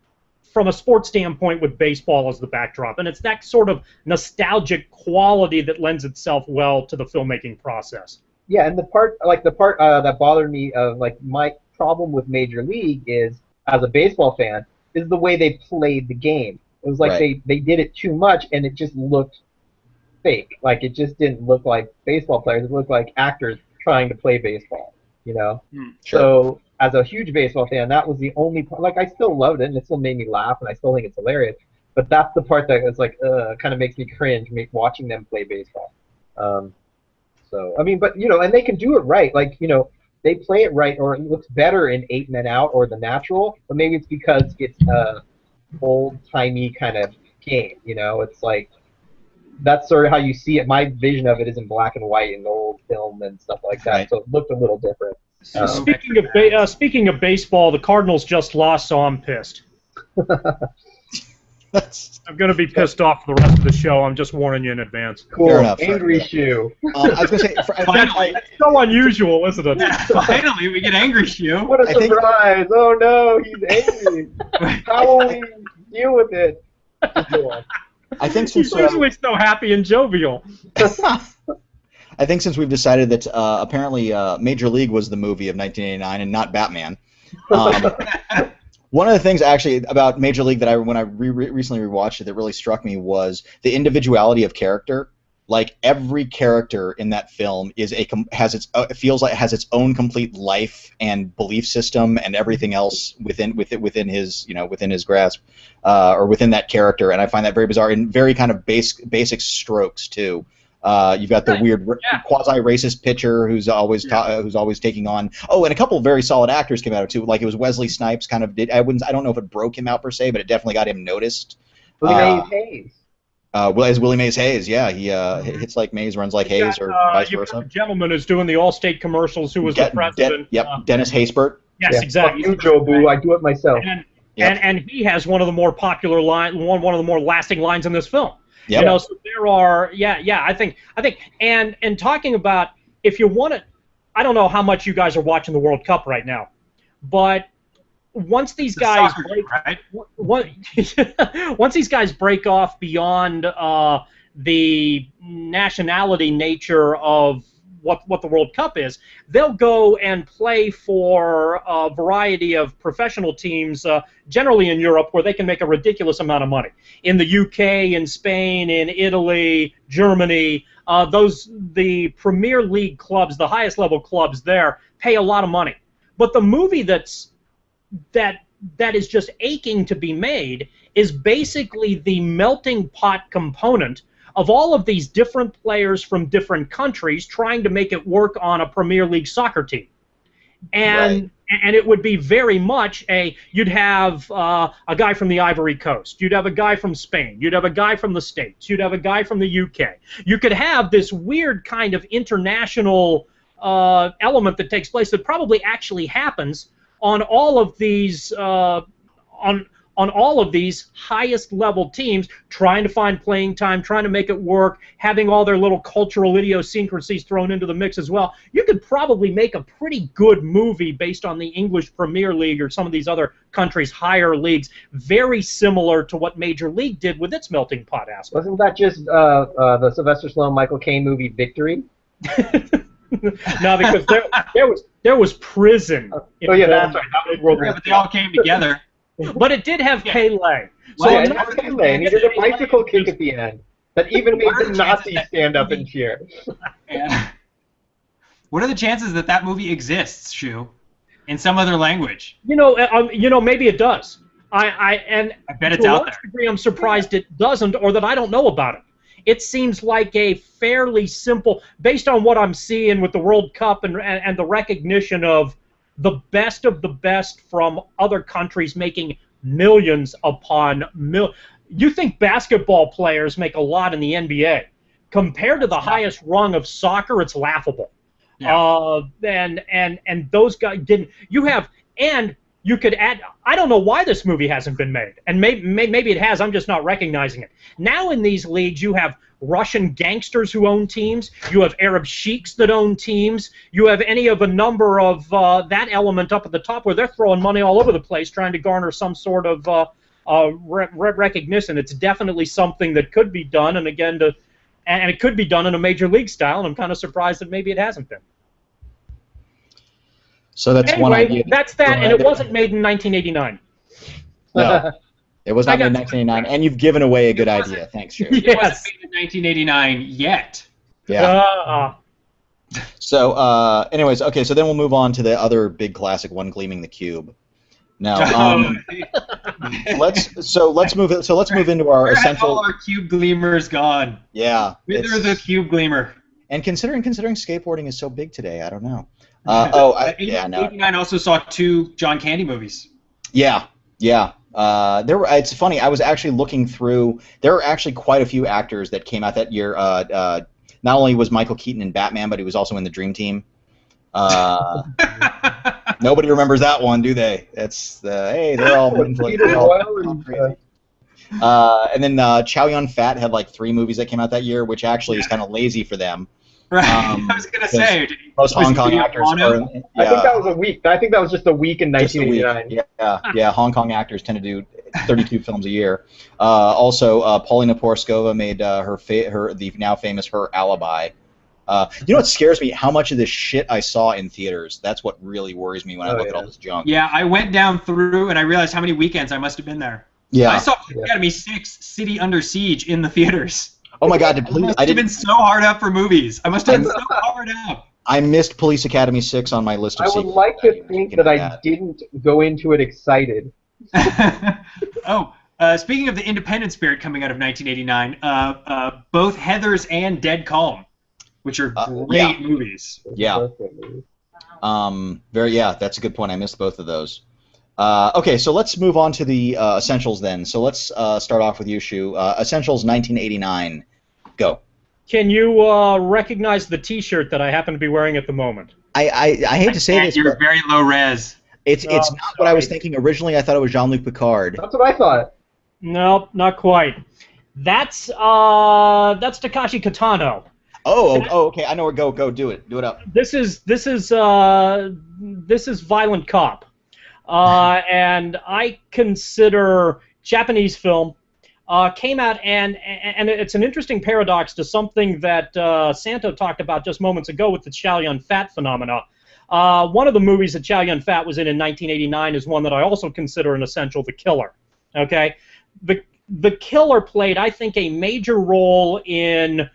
from a sports standpoint with baseball as the backdrop, and it's that sort of nostalgic quality that lends itself well to the filmmaking process. Yeah, and the part that bothered me of like my problem with Major League is, as a baseball fan, is the way they played the game. It was like they did it too much, and it just looked fake. Like it just didn't look like baseball players. It looked like actors trying to play baseball. You know. Sure. So as a huge baseball fan, that was the only part. Like I still loved it, and it still made me laugh, and I still think it's hilarious. But that's the part that was like, kind of makes me cringe, watching them play baseball. So I mean, but and they can do it right. Like they play it right, or it looks better in 8 Men Out or The Natural. But maybe it's because it's old-timey kind of game. It's like that's sort of how you see it. My vision of it is in black and white in the old film and stuff like that. Right. So it looked a little different. Speaking of baseball, the Cardinals just lost, so I'm pissed. I'm going to be pissed off for the rest of the show. I'm just warning you in advance. Cool. Fair enough. Angry Shoe. I was going to say, it's so unusual, isn't it? Finally, we get Angry Shoe. What a surprise! Oh no, he's angry. How will we deal with it? I think he's usually so happy and jovial. I think since we've decided that apparently Major League was the movie of 1989 and not Batman. One of the things actually about Major League that when I recently rewatched it that really struck me was the individuality of character. Like every character in that film has its own complete life and belief system and everything else within his grasp or within that character, and I find that very bizarre in very kind of basic strokes too. You've got the weird quasi-racist pitcher who's always taking on. Oh, and a couple of very solid actors came out of it too. Like it was Wesley Snipes kind of did. I don't know if it broke him out per se, but it definitely got him noticed. Willie Mays Hayes. As Willie Mays Hayes, yeah, he hits like Mays, runs like Hayes, or vice versa. The gentleman who's doing the Allstate commercials, who was the president. Dennis Haysbert. Yes, exactly. Fuck you, Joe Boo. I do it myself. And he has one of the more popular one of the more lasting lines in this film. Yep. So there are, I think, and talking about, if you want to, I don't know how much you guys are watching the World Cup right now, but once these guys once these guys break off beyond the nationality nature of what the World Cup is, they'll go and play for a variety of professional teams, generally in Europe, where they can make a ridiculous amount of money. In the UK, in Spain, in Italy, Germany, the Premier League clubs, the highest level clubs there, pay a lot of money. But the movie that is just aching to be made is basically the melting pot component of all of these different players from different countries trying to make it work on a Premier League soccer team. and it would be very much you'd have a guy from the Ivory Coast, you'd have a guy from Spain, you'd have a guy from the States, you'd have a guy from the UK. You could have this weird kind of international element that takes place that probably actually happens on all of these on all of these highest level teams, trying to find playing time, trying to make it work, having all their little cultural idiosyncrasies thrown into the mix as well. You could probably make a pretty good movie based on the English Premier League or some of these other countries' higher leagues, very similar to what Major League did with its melting pot aspect. Wasn't that just the Sylvester Stallone, Michael Caine movie Victory? No, because there was prison. Oh yeah, that's right. That was World War But they all came together. But it did have Pele. So and he did a bicycle kick at the end that even made the Nazis stand up and cheer. Yeah. What are the chances that that movie exists, Shu, in some other language? Maybe it does. I bet it's out there. To a degree, I'm surprised it doesn't, or that I don't know about it. It seems like a fairly simple, based on what I'm seeing with the World Cup and the recognition of the best from other countries making millions upon You think basketball players make a lot in the NBA. Compared to the highest rung of soccer, it's laughable. Yeah. And those guys didn't. You could add. I don't know why this movie hasn't been made, and maybe it has. I'm just not recognizing it. Now in these leagues, you have Russian gangsters who own teams. You have Arab sheiks that own teams. You have any of a number of that element up at the top where they're throwing money all over the place trying to garner some sort of recognition. It's definitely something that could be done, and again, and it could be done in a major league style. And I'm kind of surprised that maybe it hasn't been. So that's one idea. That's that, and it wasn't made in 1989. No, it was not made in 1989, and you've given away a good idea. Thanks, Sherry. It wasn't made in 1989 yet. Yeah. So, anyways, okay. So then we'll move on to the other big classic, One Gleaming the Cube. Now, let's move into our essential. All our cube gleamers gone. Yeah. Whither the cube gleamer. And considering skateboarding is so big today, I don't know. 89 also saw 2 John Candy movies. Yeah. It's funny. I was actually looking through. There were actually quite a few actors that came out that year. Not only was Michael Keaton in Batman, but he was also in the Dream Team. Nobody remembers that one, do they? It's they're all crazy. And then Chow Yun-Fat had like 3 movies that came out that year, which actually is kind of lazy for them. Right. I was gonna say most Hong Kong actors are. I think that was a week. I think that was just a week in 1989. Yeah. Hong Kong actors tend to do 32 films a year. Also, Paulina Poroskova made the now famous Her Alibi. You know what scares me? How much of this shit I saw in theaters. That's what really worries me when I look at all this junk. Yeah, I went down through and I realized how many weekends I must have been there. Yeah. I saw Academy 6 City Under Siege in the theaters. Oh my God! I must have been so hard up for movies. I must have been so hard up. I missed Police Academy 6 on my list of sequels. I would like to think that I didn't go into it excited. Speaking of the independent spirit coming out of 1989, both Heathers and Dead Calm, which are great movies. Yeah. That's a good point. I missed both of those. Okay, so let's move on to the essentials then. So let's start off with you, Shu. Essentials 1989. Go. Can you recognize the T-shirt that I happen to be wearing at the moment? I hate to say this, you're very low res. It's not what I was thinking originally. I thought it was Jean-Luc Picard. That's what I thought. No, not quite. That's Takashi Kitano. Oh, okay. I know where. Go, do it up. This is Violent Cop. And I consider Japanese film came out and it's an interesting paradox to something that Santo talked about just moments ago with the Chow Yun-Fat phenomena. One of the movies that Chow Yun-Fat was in 1989 is one that I also consider an essential, The Killer. Okay, the Killer played, I think, a major role in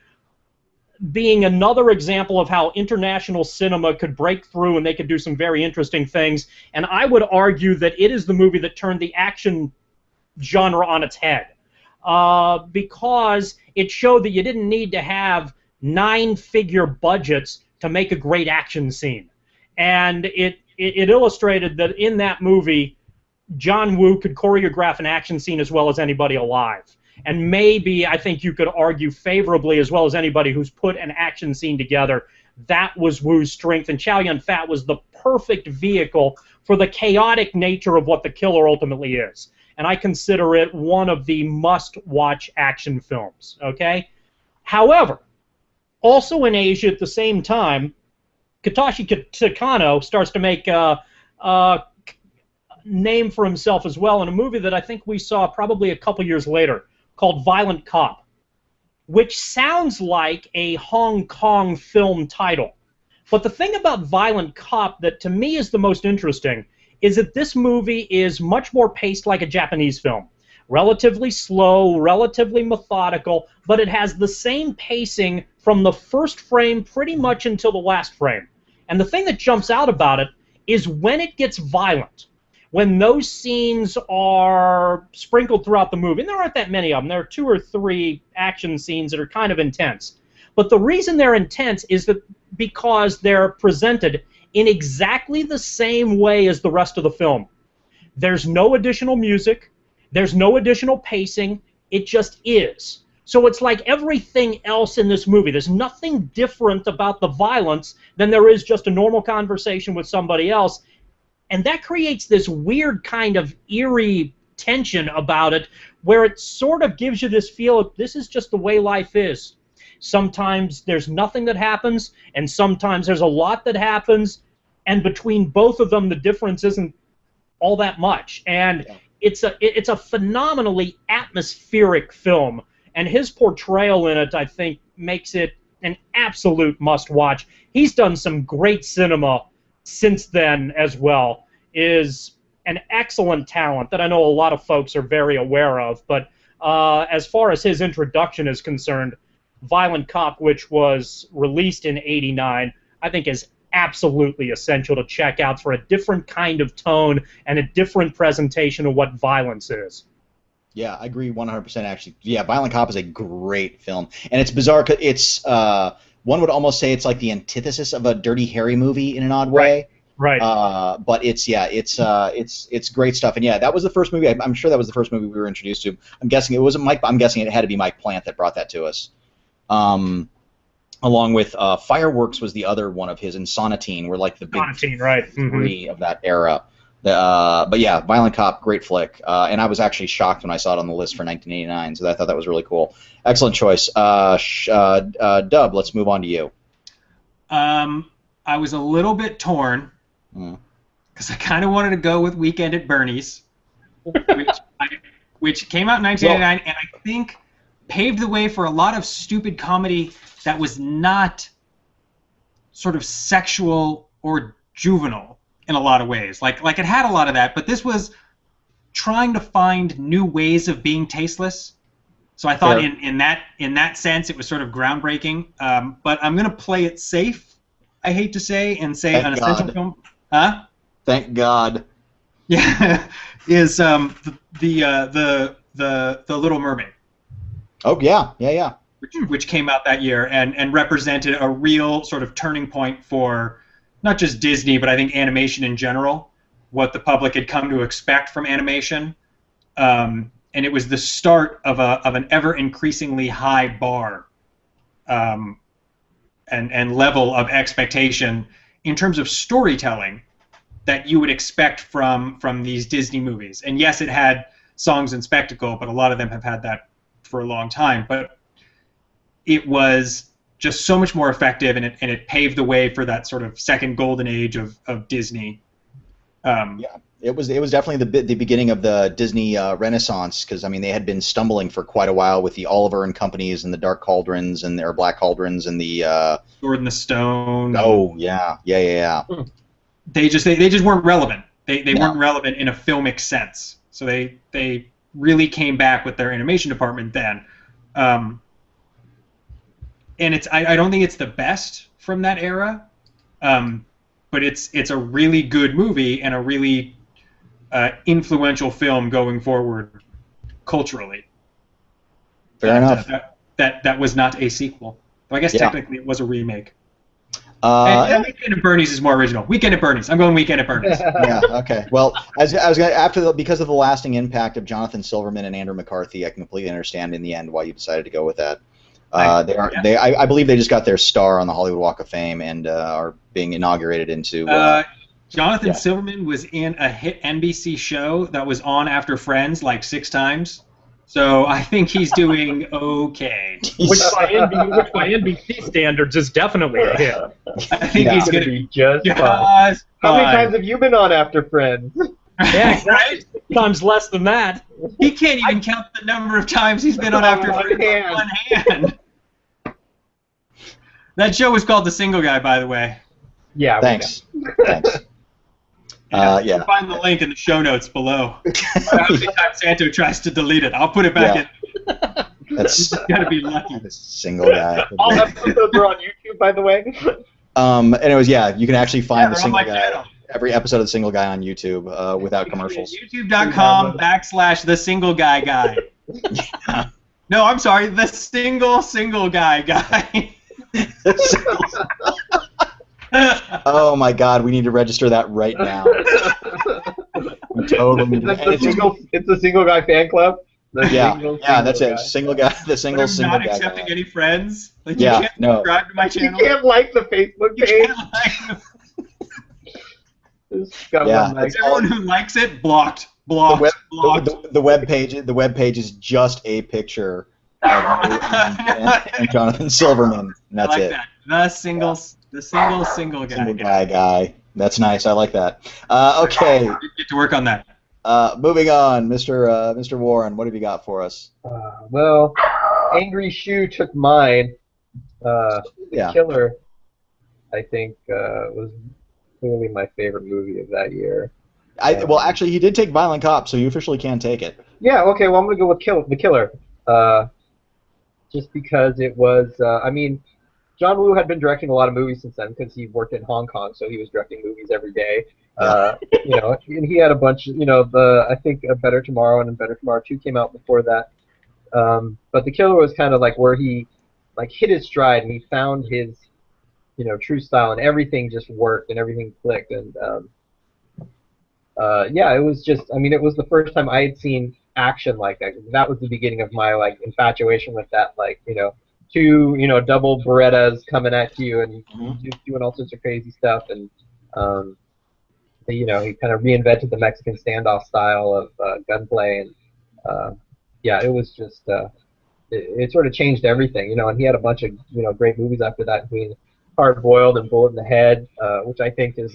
being another example of how international cinema could break through and they could do some very interesting things. And I would argue that it is the movie that turned the action genre on its head. Because it showed that you didn't need to have 9-figure budgets to make a great action scene. And it it illustrated that in that movie, John Woo could choreograph an action scene as well as anybody alive. And maybe, I think you could argue favorably, as well as anybody who's put an action scene together, that was Woo's strength, and Chow Yun-fat was the perfect vehicle for the chaotic nature of what The Killer ultimately is. And I consider it one of the must-watch action films, okay? However, also in Asia at the same time, Katashi Takano starts to make a name for himself as well in a movie that I think we saw probably a couple years later called Violent Cop, which sounds like a Hong Kong film title. But the thing about Violent Cop that to me is the most interesting is that this movie is much more paced like a Japanese film. Relatively slow, relatively methodical, but it has the same pacing from the first frame pretty much until the last frame. And the thing that jumps out about it is when it gets violent, when those scenes are sprinkled throughout the movie, and there aren't that many of them, there are 2 or 3 action scenes that are kind of intense. But the reason they're intense is that because they're presented in exactly the same way as the rest of the film. There's no additional music, there's no additional pacing, it just is. So it's like everything else in this movie. There's nothing different about the violence than there is just a normal conversation with somebody else. And that creates this weird kind of eerie tension about it where it sort of gives you this feel of this is just the way life is. Sometimes there's nothing that happens, and sometimes there's a lot that happens, and between both of them the difference isn't all that much. And it's a phenomenally atmospheric film, and his portrayal in it, I think, makes it an absolute must-watch. He's done some great cinema since then as well, is an excellent talent that I know a lot of folks are very aware of, but as far as his introduction is concerned, Violent Cop, which was released in '89, I think is absolutely essential to check out for a different kind of tone and a different presentation of what violence is. Yeah, I agree 100% actually. Yeah, Violent Cop is a great film. And it's bizarre because it's, one would almost say it's like the antithesis of a Dirty Harry movie in an odd way. Right. But it's great stuff. And yeah, that was the first movie, I'm sure that was the first movie we were introduced to. I'm guessing it wasn't Mike, but I'm guessing it had to be Mike Plant that brought that to us. Along with Fireworks was the other one of his, and Sonatine were like the big three of that era. But yeah, Violent Cop, great flick. And I was actually shocked when I saw it on the list for 1989, so I thought that was really cool. Excellent choice. Dub, let's move on to you. I was a little bit torn because I kind of wanted to go with Weekend at Bernie's, which came out in 1989, and I think paved the way for a lot of stupid comedy that was not sort of sexual or juvenile in a lot of ways. Like it had a lot of that, but this was trying to find new ways of being tasteless. So I thought in that sense it was sort of groundbreaking. But I'm gonna play it safe, I hate to say, and say an essential film. Huh? Thank God. Yeah, is the Little Mermaid. Oh yeah. Which came out that year and represented a real sort of turning point for not just Disney, but I think animation in general, what the public had come to expect from animation. And it was the start of an ever increasingly high bar and level of expectation in terms of storytelling that you would expect from these Disney movies. And yes, it had songs and spectacle, but a lot of them have had that for a long time. But it was just so much more effective, and it paved the way for that sort of second golden age of Disney. Yeah, it was definitely the beginning of the Disney Renaissance, because I mean they had been stumbling for quite a while with the Oliver and Companies and the Dark Cauldrons and their Black Cauldrons and the Sword in the Stone. Oh yeah. They just weren't relevant. They weren't relevant in a filmic sense. So they really came back with their animation department then. And I don't think it's the best from that era, but it's a really good movie and a really influential film going forward culturally. Fair enough. That was not a sequel. But I guess technically it was a remake. And Weekend at Bernie's is more original. Weekend at Bernie's. I'm going Weekend at Bernie's. Yeah. Okay. Well, because of the lasting impact of Jonathan Silverman and Andrew McCarthy, I can completely understand in the end why you decided to go with that. I believe they just got their star on the Hollywood Walk of Fame and are being inaugurated into. Jonathan Silverman was in a hit NBC show that was on after Friends like 6 times. So I think he's doing okay. Which by NBC standards is definitely a hit. I think he's going to be just fine. How many times have you been on After Friends? Yeah, right? Times less than that. He can't even count the number of times he's been on After Friends on one hand. That show was called The Single Guy, by the way. Yeah. Thanks. Yeah. You'll find the link in the show notes below. How many times Santo tries to delete it? I'll put it back in. That's gotta be lucky. Single Guy. All episodes are on YouTube, by the way. Anyways, you can actually find the Single Guy. Every episode of The Single Guy on YouTube without commercials. YouTube.com/The Single Guy Guy. No, I'm sorry, The Single Guy Guy. Oh my God, we need to register that right now. We totally need to. It's the Single Guy fan club. That's it. Single Guy, the single guy. Not accepting any friends. Like, you can't subscribe to my channel. You can't like the Facebook page. Everyone who likes it, blocked. The web page is just a picture of me and Jonathan Silverman, and that's it. That. The single guy. That's nice. I like that. Okay. Get to work on that. Moving on, Mr. Warren, what have you got for us? Well, Angry Shoe took mine. The Killer, I think, was clearly my favorite movie of that year. Well, actually, he did take Violent Cop, so you officially can take it. Yeah. Okay. Well, I'm gonna go with The Killer. Just because it was, John Woo had been directing a lot of movies since then because he worked in Hong Kong, so he was directing movies every day. And he had a bunch of, I think Better Tomorrow and Better Tomorrow 2 came out before that. But The Killer was kind of like where he hit his stride and he found his, true style, and everything just worked and everything clicked. And it was just, it was the first time I had seen action like that. That was the beginning of my infatuation with that, two double Berettas coming at you and doing all sorts of crazy stuff, and he kind of reinvented the Mexican standoff style of gunplay, and it was just it sort of changed everything, and he had a bunch of great movies after that, including Hard Boiled and Bullet in the Head, which I think is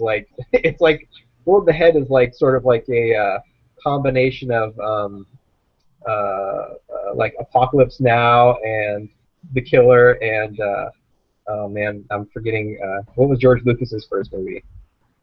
it's like Bullet in the Head is sort of like a combination of Apocalypse Now and The Killer and oh man, I'm forgetting what was George Lucas's first movie?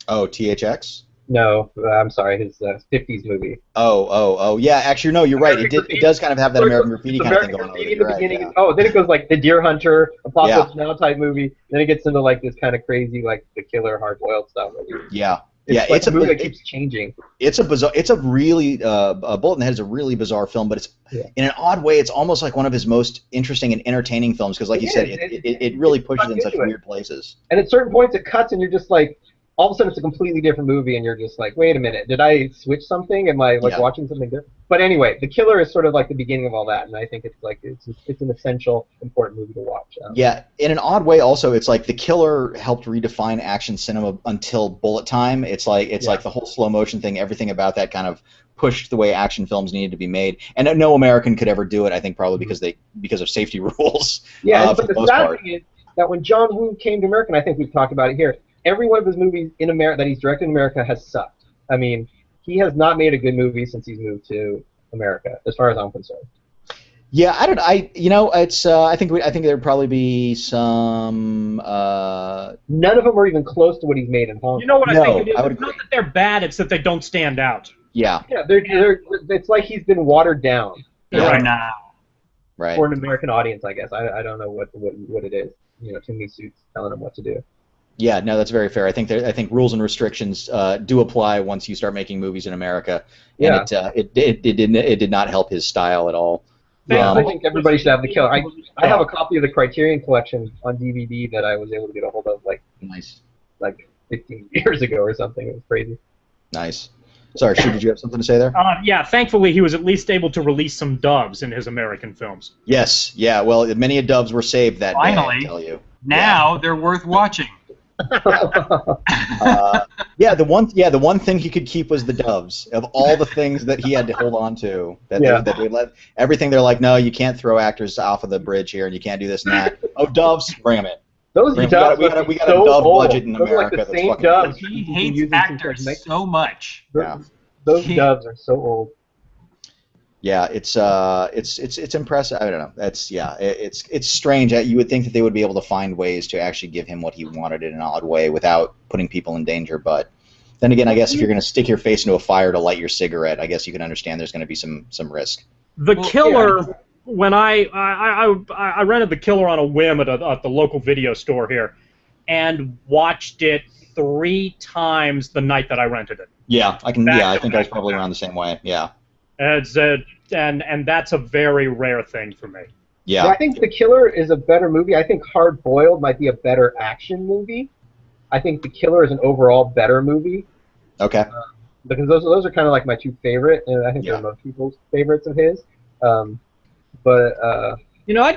Oh, THX? No, I'm sorry, his 50s movie. Oh, yeah. Actually, no, you're right. It does kind of have that American Graffiti kind of thing going on. In the beginning. Right, yeah. Oh, then it goes The Deer Hunter, Apocalypse Now type movie. Then it gets into this kind of crazy The Killer, Hard Boiled stuff. Yeah. It's a movie that keeps changing. It's a bizarre. It's a really Bullet in the Head is a really bizarre film, but it's in an odd way. It's almost like one of his most interesting and entertaining films because, like you said, it really pushes in such weird places. And at certain points, it cuts, and you're just all of a sudden it's a completely different movie, and you're just wait a minute, did I switch something? Am I watching something different? But anyway, The Killer is sort of the beginning of all that, and I think it's an essential, important movie to watch. In an odd way, also, it's The Killer helped redefine action cinema until Bullet Time. It's like the whole slow motion thing. Everything about that kind of pushed the way action films needed to be made, and no American could ever do it. I think probably because of safety rules. Yeah, but the sad thing is that when John Woo came to America, and I think we've talked about it here, every one of his movies in America that he's directed in America has sucked. He has not made a good movie since he's moved to America, as far as I'm concerned. Yeah, it's. I think there'd probably be some. None of them are even close to what he's made in Hong Kong. You know what I think it is? It's not that they're bad; it's that they don't stand out. Yeah. Yeah, it's like he's been watered down. Right now. Right. For an American audience, I guess. I don't know what it is. Too many suits telling them what to do. Yeah, no, that's very fair. I think rules and restrictions do apply once you start making movies in America, and it did not help his style at all. I think everybody should have The Killer. I have a copy of the Criterion Collection on DVD that I was able to get a hold of Nice. like 15 years ago or something. It was crazy. Nice. Sorry, Shu, did you have something to say there? Yeah, thankfully he was at least able to release some doves in his American films. Yes. Yeah. Well, many a doves were saved that day. Finally. I tell you. Now they're worth watching. Yeah. The one thing he could keep was the doves. Of all the things that he had to hold on to, that they let everything. They're like, no, you can't throw actors off of the bridge here, and you can't do this and that. Oh, doves, bring them in. Those doves we got a so dove old. budget in Those are America like the that's same fucking doves. crazy. He you can hates use in actors cosmetics. so much. Yeah. Those doves are so old. Yeah, it's impressive. I don't know. It's strange. You would think that they would be able to find ways to actually give him what he wanted in an odd way without putting people in danger. But then again, I guess if you're going to stick your face into a fire to light your cigarette, I guess you can understand there's going to be some risk. The Killer, when I rented The Killer on a whim at the local video store here, and watched it 3 times the night that I rented it. Yeah, I can. Yeah, I think I was probably around the same way. Yeah. It's and that's a very rare thing for me. Yeah. I think The Killer is a better movie. I think Hard Boiled might be a better action movie. I think The Killer is an overall better movie. Okay. Because those are kind of like my 2 favorite, and I think they're most people's favorites of his. I'd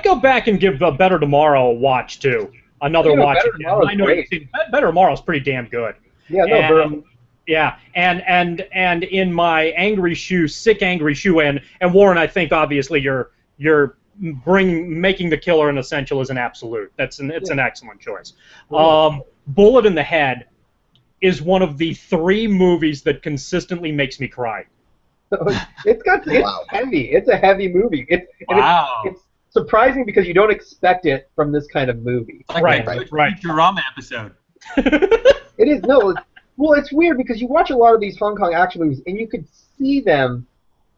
go back and give Better Tomorrow a watch too. Another watch. Better Tomorrow's great. Better Tomorrow's pretty damn good. Yeah, no, Yeah, and in my sick angry shoe, and Warren, I think obviously you're making The Killer an essential is an absolute. It's an excellent choice. Bullet in the Head is one of the 3 movies that consistently makes me cry. It's heavy. It's a heavy movie. It's surprising because you don't expect it from this kind of movie. Like a Futurama episode. It is Well, it's weird because you watch a lot of these Hong Kong action movies and you could see them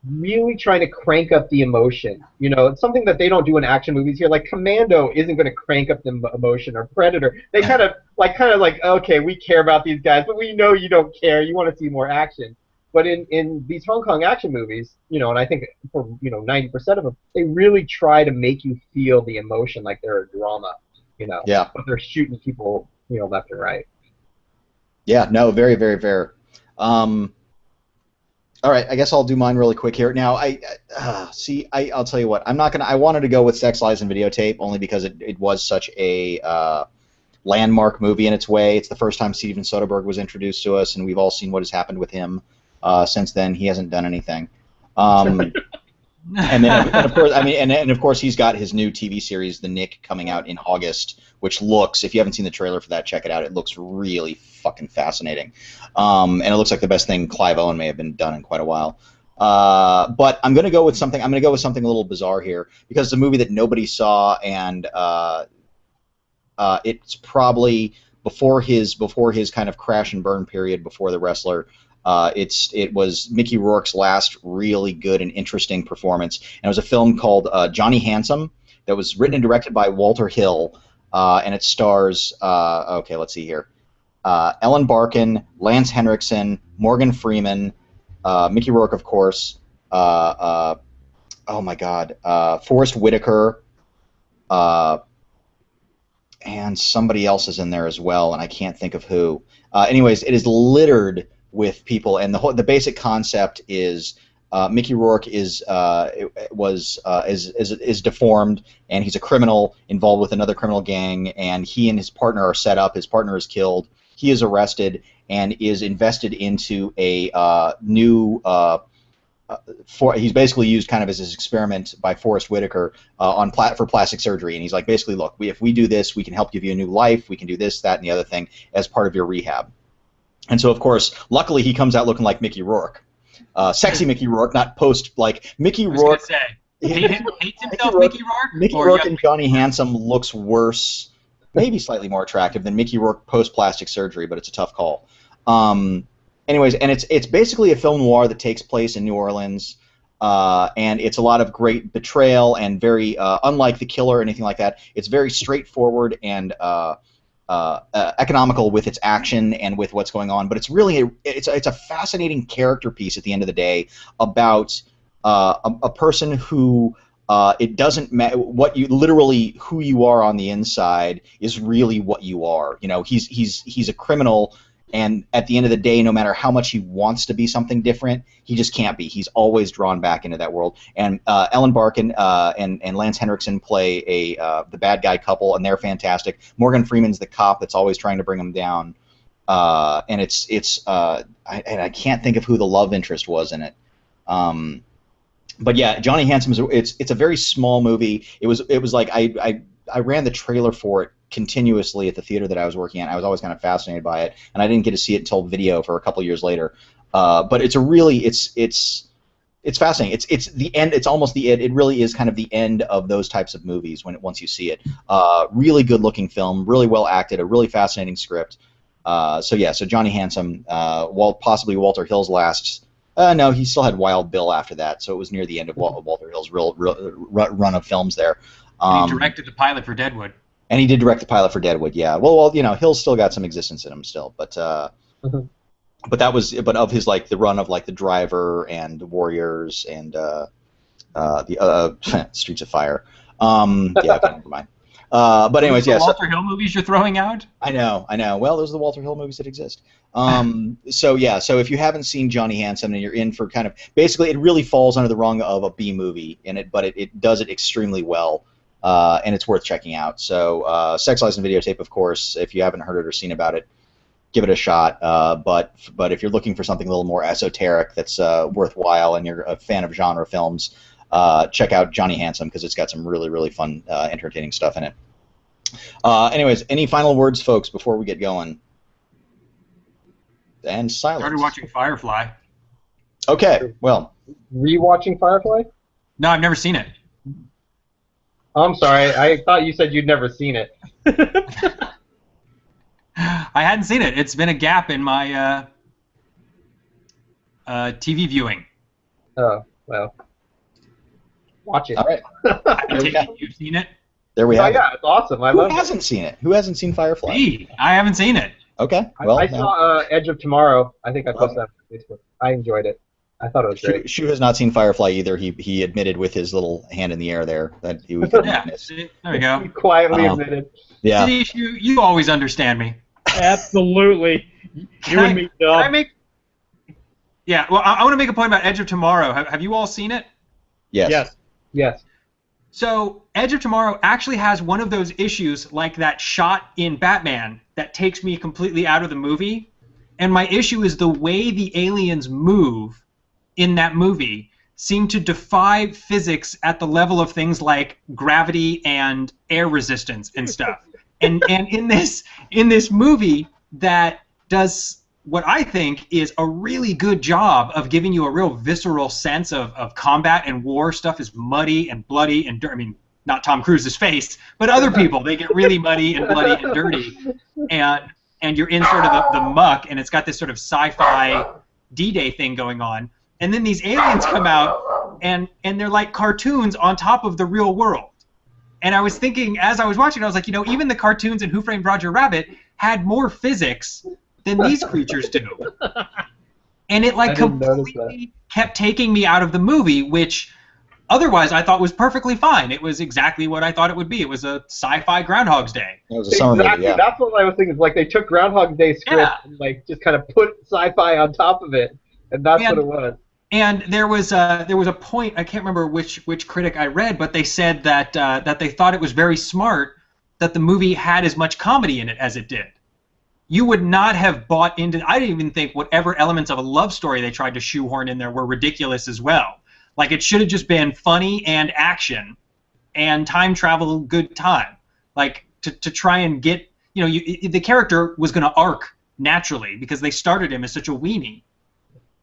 really trying to crank up the emotion. It's something that they don't do in action movies here. Like Commando isn't going to crank up the emotion, or Predator. They kind of like, okay, we care about these guys, but we know you don't care. You want to see more action. But in these Hong Kong action movies, and I think for 90% of them, they really try to make you feel the emotion like they're a drama. Yeah. But they're shooting people, left and right. Yeah, no, very, very fair. All right, I guess I'll do mine really quick here. Now, I'll tell you what. I wanted to go with Sex, Lies, and Videotape only because it was such a landmark movie in its way. It's the first time Steven Soderbergh was introduced to us, and we've all seen what has happened with him since then. He hasn't done anything. And then, of course, he's got his new TV series, The Nick, coming out in August, which looks, if you haven't seen the trailer for that, check it out. It looks really fucking fascinating. And it looks like the best thing Clive Owen may have been done in quite a while. But I'm going to go with something. I'm going to go with something a little bizarre here because it's a movie that nobody saw, and it's probably before his kind of crash and burn period before The Wrestler. It was Mickey Rourke's last really good and interesting performance, and it was a film called Johnny Handsome that was written and directed by Walter Hill, and it stars let's see here, Ellen Barkin, Lance Henriksen, Morgan Freeman, Mickey Rourke, of course, oh my God, Forrest Whitaker, and somebody else is in there as well, and I can't think of who. Anyways, it is littered with people, and the basic concept is Mickey Rourke is deformed, and he's a criminal involved with another criminal gang, and he and his partner are set up. His partner is killed. He is arrested and is invested into a new. He's basically used kind of as his experiment by Forrest Whitaker for plastic surgery, and he's like, basically, look, if we do this, we can help give you a new life. We can do this, that, and the other thing as part of your rehab. And so, of course, luckily he comes out looking like Mickey Rourke. Sexy Mickey Rourke, not Mickey Rourke. Hates himself, Mickey Rourke? Mickey Rourke in Johnny Handsome looks worse, maybe slightly more attractive than Mickey Rourke post-plastic surgery, but it's a tough call. Anyways, and it's basically a film noir that takes place in New Orleans, and it's a lot of great betrayal and very, unlike The Killer or anything like that, it's very straightforward and economical with its action and with what's going on, but it's really it's a fascinating character piece at the end of the day about a person who it doesn't matter what you literally who you are on the inside is really what you are. You know, he's a criminal, and at the end of the day, no matter how much he wants to be something different, he just can't be. He's always drawn back into that world. And Ellen Barkin and Lance Henriksen play the bad guy couple, and they're fantastic. Morgan Freeman's the cop that's always trying to bring him down, and I can't think of who the love interest was in it. But yeah, Johnny Handsome it's a very small movie. It was like I ran the trailer for it continuously at the theater that I was working at. I was always kind of fascinated by it, and I didn't get to see it until video for a couple years later. But it's fascinating. It's the end. It's almost the end. It really is kind of the end of those types of movies once you see it. Really good looking film, really well acted, a really fascinating script. So Johnny Handsome, possibly Walter Hill's last. No, he still had Wild Bill after that, so it was near the end of Walter Hill's real run of films there. He directed the pilot for Deadwood. And he did direct the pilot for Deadwood, yeah. Well, you know, Hill's still got some existence in him still, but of his like the run of like The Driver and The Warriors and the Streets of Fire. Okay, never mind. But anyways, the Walter Hill movies you're throwing out? I know. Well, those are the Walter Hill movies that exist. So if you haven't seen Johnny Handsome and you're in for kind of basically, it really falls under the rung of a B movie, but it does it extremely well, and it's worth checking out. So Sex, Lies, and Videotape, of course. If you haven't heard it or seen about it, give it a shot. But if you're looking for something a little more esoteric that's worthwhile and you're a fan of genre films, check out Johnny Handsome because it's got some really, really fun, entertaining stuff in it. Anyways, any final words, folks, before we get going? And silence. Started watching Firefly. Okay, well. Rewatching Firefly? No, I've never seen it. I'm sorry. I thought you said you'd never seen it. I hadn't seen it. It's been a gap in my TV viewing. Oh, well. Watch it. All right. You've seen it? There we have it. Yeah, it's awesome. Who hasn't seen it? Who hasn't seen Firefly? Me. I haven't seen it. Okay. Well, I saw Edge of Tomorrow. I think I posted that on Facebook. I enjoyed it. I thought it was great. Shu has not seen Firefly either. He admitted with his little hand in the air there that he was Yeah, there we go. He quietly admitted. Yeah. See, you always understand me. Absolutely. You and me, Dub. Can I make? Yeah. Well, I want to make a point about Edge of Tomorrow. Have you all seen it? Yes. Yes. So Edge of Tomorrow actually has one of those issues like that shot in Batman that takes me completely out of the movie. And my issue is the way the aliens move in that movie seem to defy physics at the level of things like gravity and air resistance and stuff. and in this movie that does what I think is a really good job of giving you a real visceral sense of combat and war. Stuff is muddy and bloody and dirty. I mean, not Tom Cruise's face, but other people. They get really muddy and bloody and dirty. And you're in sort of the muck, and it's got this sort of sci-fi D-Day thing going on. And then these aliens come out, and they're like cartoons on top of the real world. And I was thinking, as I was watching, I was like, you know, even the cartoons in Who Framed Roger Rabbit had more physics than these creatures do. And it like completely kept taking me out of the movie, which otherwise I thought was perfectly fine. It was exactly what I thought it would be. It was a sci-fi Groundhog's Day. It was a summer movie, yeah. That's what I was thinking. Like they took Groundhog's Day script and like just kind of put sci-fi on top of it, and that's what it was. And there was a point, I can't remember which critic I read, but they said that that they thought it was very smart that the movie had as much comedy in it as it did. You would not have bought into. I didn't even think whatever elements of a love story they tried to shoehorn in there were ridiculous as well. Like it should have just been funny and action, and time travel, good time. Like to try and get, you know, the character was going to arc naturally because they started him as such a weenie.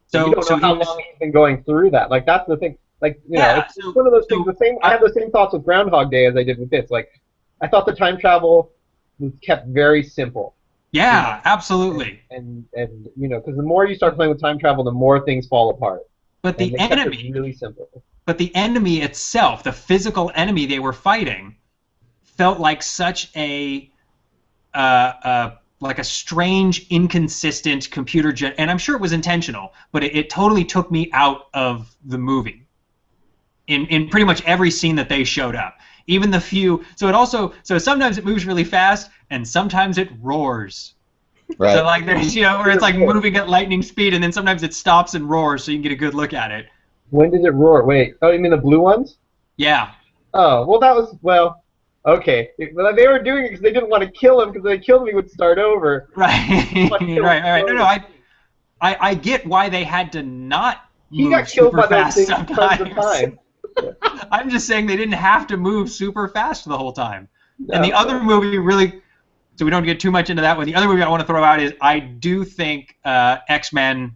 So you don't know how long he's been going through that. Like that's the thing. Like you know, it's one of those things. I have the same thoughts with Groundhog Day as I did with this. Like I thought the time travel was kept very simple. Yeah, you know? Absolutely. And you know, because the more you start playing with time travel, the more things fall apart. But the enemy, really simple. But the enemy itself, the physical enemy they were fighting, felt like such a like a strange, inconsistent computer and I'm sure it was intentional, but it totally took me out of the movie. in pretty much every scene that they showed up. Even the few. So sometimes it moves really fast, and sometimes it roars. Right. So like there's where it's like moving at lightning speed, and then sometimes it stops and roars, so you can get a good look at it. When did it roar? Wait. Oh, you mean the blue ones? Yeah. Oh, well, that was okay. Well, they were doing it because they didn't want to kill him, because if they killed him, he would start over. Right. Right. No. I get why they had to not move He got killed super by those fast things tons of sometimes. time. I'm just saying they didn't have to move super fast the whole time. No. And the other movie really, so we don't get too much into that one. The other movie I want to throw out is I do think X-Men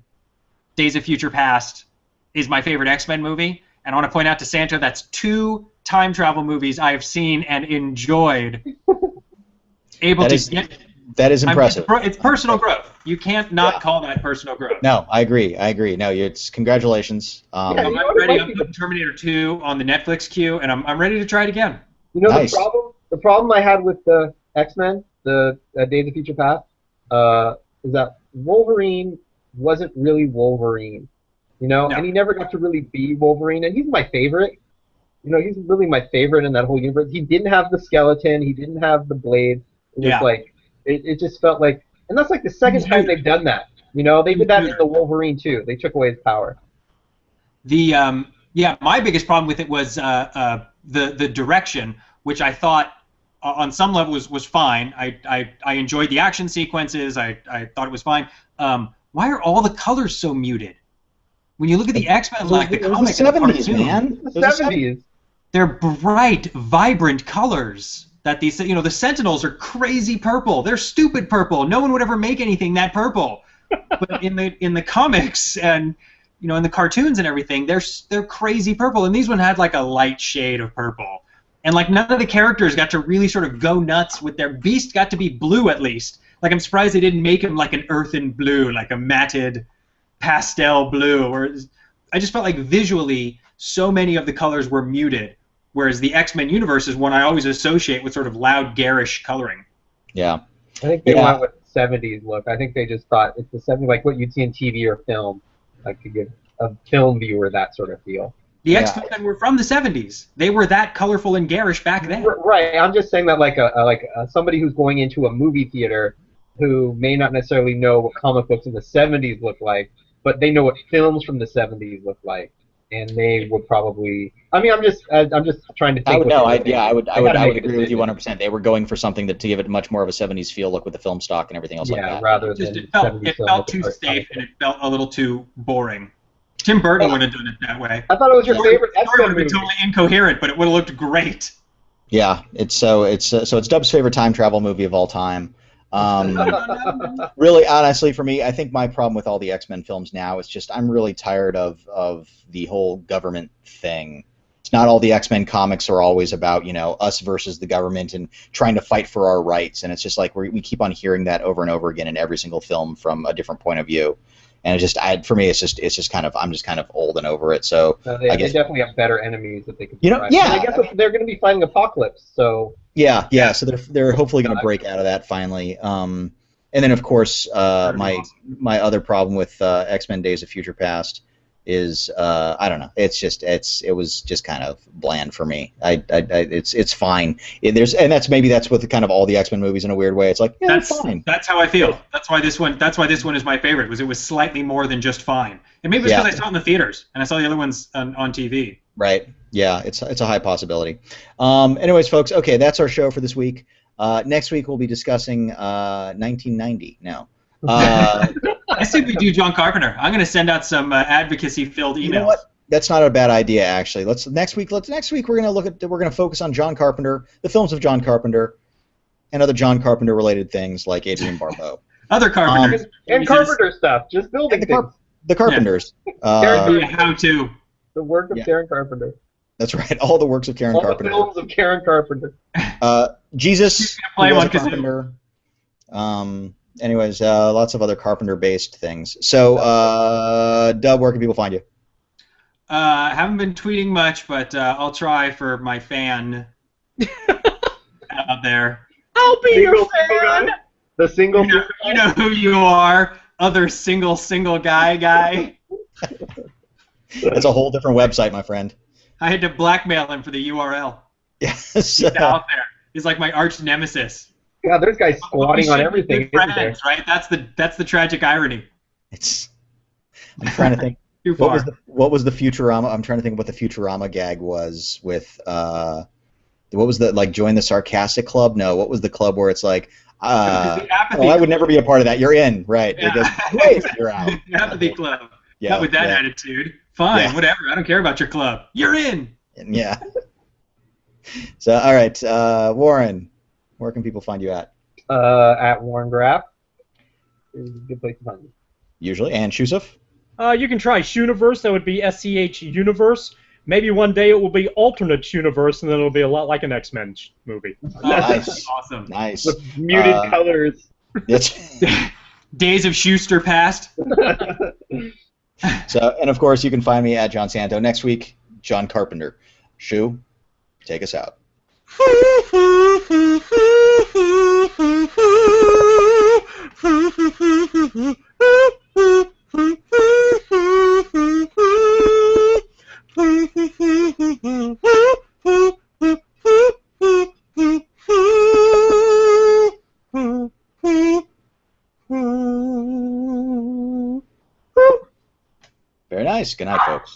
Days of Future Past is my favorite X-Men movie. And I want to point out to Santo that's 2 time travel movies I have seen and enjoyed. That is impressive. It's personal growth. You can't not call that personal growth. No, I agree. No, it's congratulations. I'm ready. I'm putting Terminator 2 on the Netflix queue, and I'm ready to try it again. You know, Nice. the problem I had with the X-Men, the Days of Future Past, is that Wolverine wasn't really Wolverine. No. And he never got to really be Wolverine, and he's my favorite. He's really my favorite in that whole universe. He didn't have the skeleton, he didn't have the blade. It was like, it just felt like, and that's like the second time they've done that. They did that in the Wolverine too. They took away his power. My biggest problem with it was the direction, which I thought on some level was fine. I enjoyed the action sequences. I thought it was fine. Why are all the colors so muted? When you look at the X-Men, like the comics, the 70s, man. The 70s. They're bright, vibrant colors. That these, the Sentinels are crazy purple. They're stupid purple. No one would ever make anything that purple. But in the comics and in the cartoons and everything, they're crazy purple. And these one had like a light shade of purple. And like none of the characters got to really sort of go nuts with their Beast. Got to be blue at least. Like I'm surprised they didn't make him like an earthen blue, like a matted pastel blue. Or I just felt like visually so many of the colors were muted. Whereas the X-Men universe is one I always associate with sort of loud, garish coloring. Yeah. I think they went with the 70s look. I think they just thought it's the 70s, like what you'd see in TV or film, like to give a film viewer that sort of feel. The X-Men were from the 70s. They were that colorful and garish back then. Right. I'm just saying that like somebody who's going into a movie theater who may not necessarily know what comic books in the 70s look like, but they know what films from the 70s look like. And they would probably. I mean, I'm just trying to think. I would agree with you 100%. They were going for something to give it much more of a 70s feel look with the film stock and everything else like that. Yeah, rather than it felt too safe and it felt a little too boring. Tim Burton would have done it that way. I thought it was your favorite X-Men would have been movie. totally incoherent, but it would have looked great. Yeah, it's Dub's favorite time travel movie of all time. Really, honestly, for me, I think my problem with all the X-Men films now is just I'm really tired of the whole government thing. It's not all the X-Men comics are always about, us versus the government and trying to fight for our rights, and it's just like we keep on hearing that over and over again in every single film from a different point of view. And for me, it's just kind of I'm just kind of old and over it. So they definitely have better enemies that they can. Yeah. And I guess they're going to be fighting Apocalypse, so. Yeah. So they're hopefully going to break out of that finally. And then of course my other problem with X-Men Days of Future Past is I don't know. It was just kind of bland for me. It's fine. That's with kind of all the X-Men movies in a weird way. It's like it's fine. That's how I feel. That's why this one is my favorite. It was slightly more than just fine. And maybe it's because I saw it in the theaters and I saw the other ones on TV. Right. Yeah. It's a high possibility. Anyways, folks. Okay, that's our show for this week. Next week we'll be discussing 1990 now. I say we do John Carpenter. I'm going to send out some advocacy-filled emails. You know what? That's not a bad idea, actually. Next week we're going to focus on John Carpenter, the films of John Carpenter, and other John Carpenter related things like Adrian Barbeau. Other Carpenters and Carpenter stuff, just building things. The Carpenters. How to. The work of Karen Carpenter. That's right. All the works of Karen Carpenter. All the films of Karen Carpenter. Jesus. Play one Carpenter. Anyways, lots of other Carpenter-based things. So, Dub, where can people find you? Haven't been tweeting much, but I'll try for my fan out there. I'll be your fan. The single. You know who you are, other single guy. That's a whole different website, my friend. I had to blackmail him for the URL. Yes. He's out there. He's like my arch nemesis. Yeah, there's guys squatting on everything, Good isn't there? friends, right? That's the tragic irony. I'm trying to think. Too far. What was the Futurama? I'm trying to think what the Futurama gag was with. What was the like? Join the sarcastic club? No. What was the club where it's like? I would never be a part of that. You're in, right? Yeah. It goes, great, you're out. The apathy club. Yeah, Not with that attitude. Fine, whatever. I don't care about your club. You're in. Yeah. So, all right, Warren, where can people find you at? At Warren Graff is a good place to find me. Usually, and Shusuf? You can try Shuniverse. That would be SCH Universe. Maybe one day it will be Alternate Universe, and then it'll be a lot like an X-Men movie. Nice. Awesome. Nice. With muted colors. That's Days of Schuster past. So, and of course, you can find me at John Santo. Next week, John Carpenter. Shu, take us out. Very nice. Good night, folks.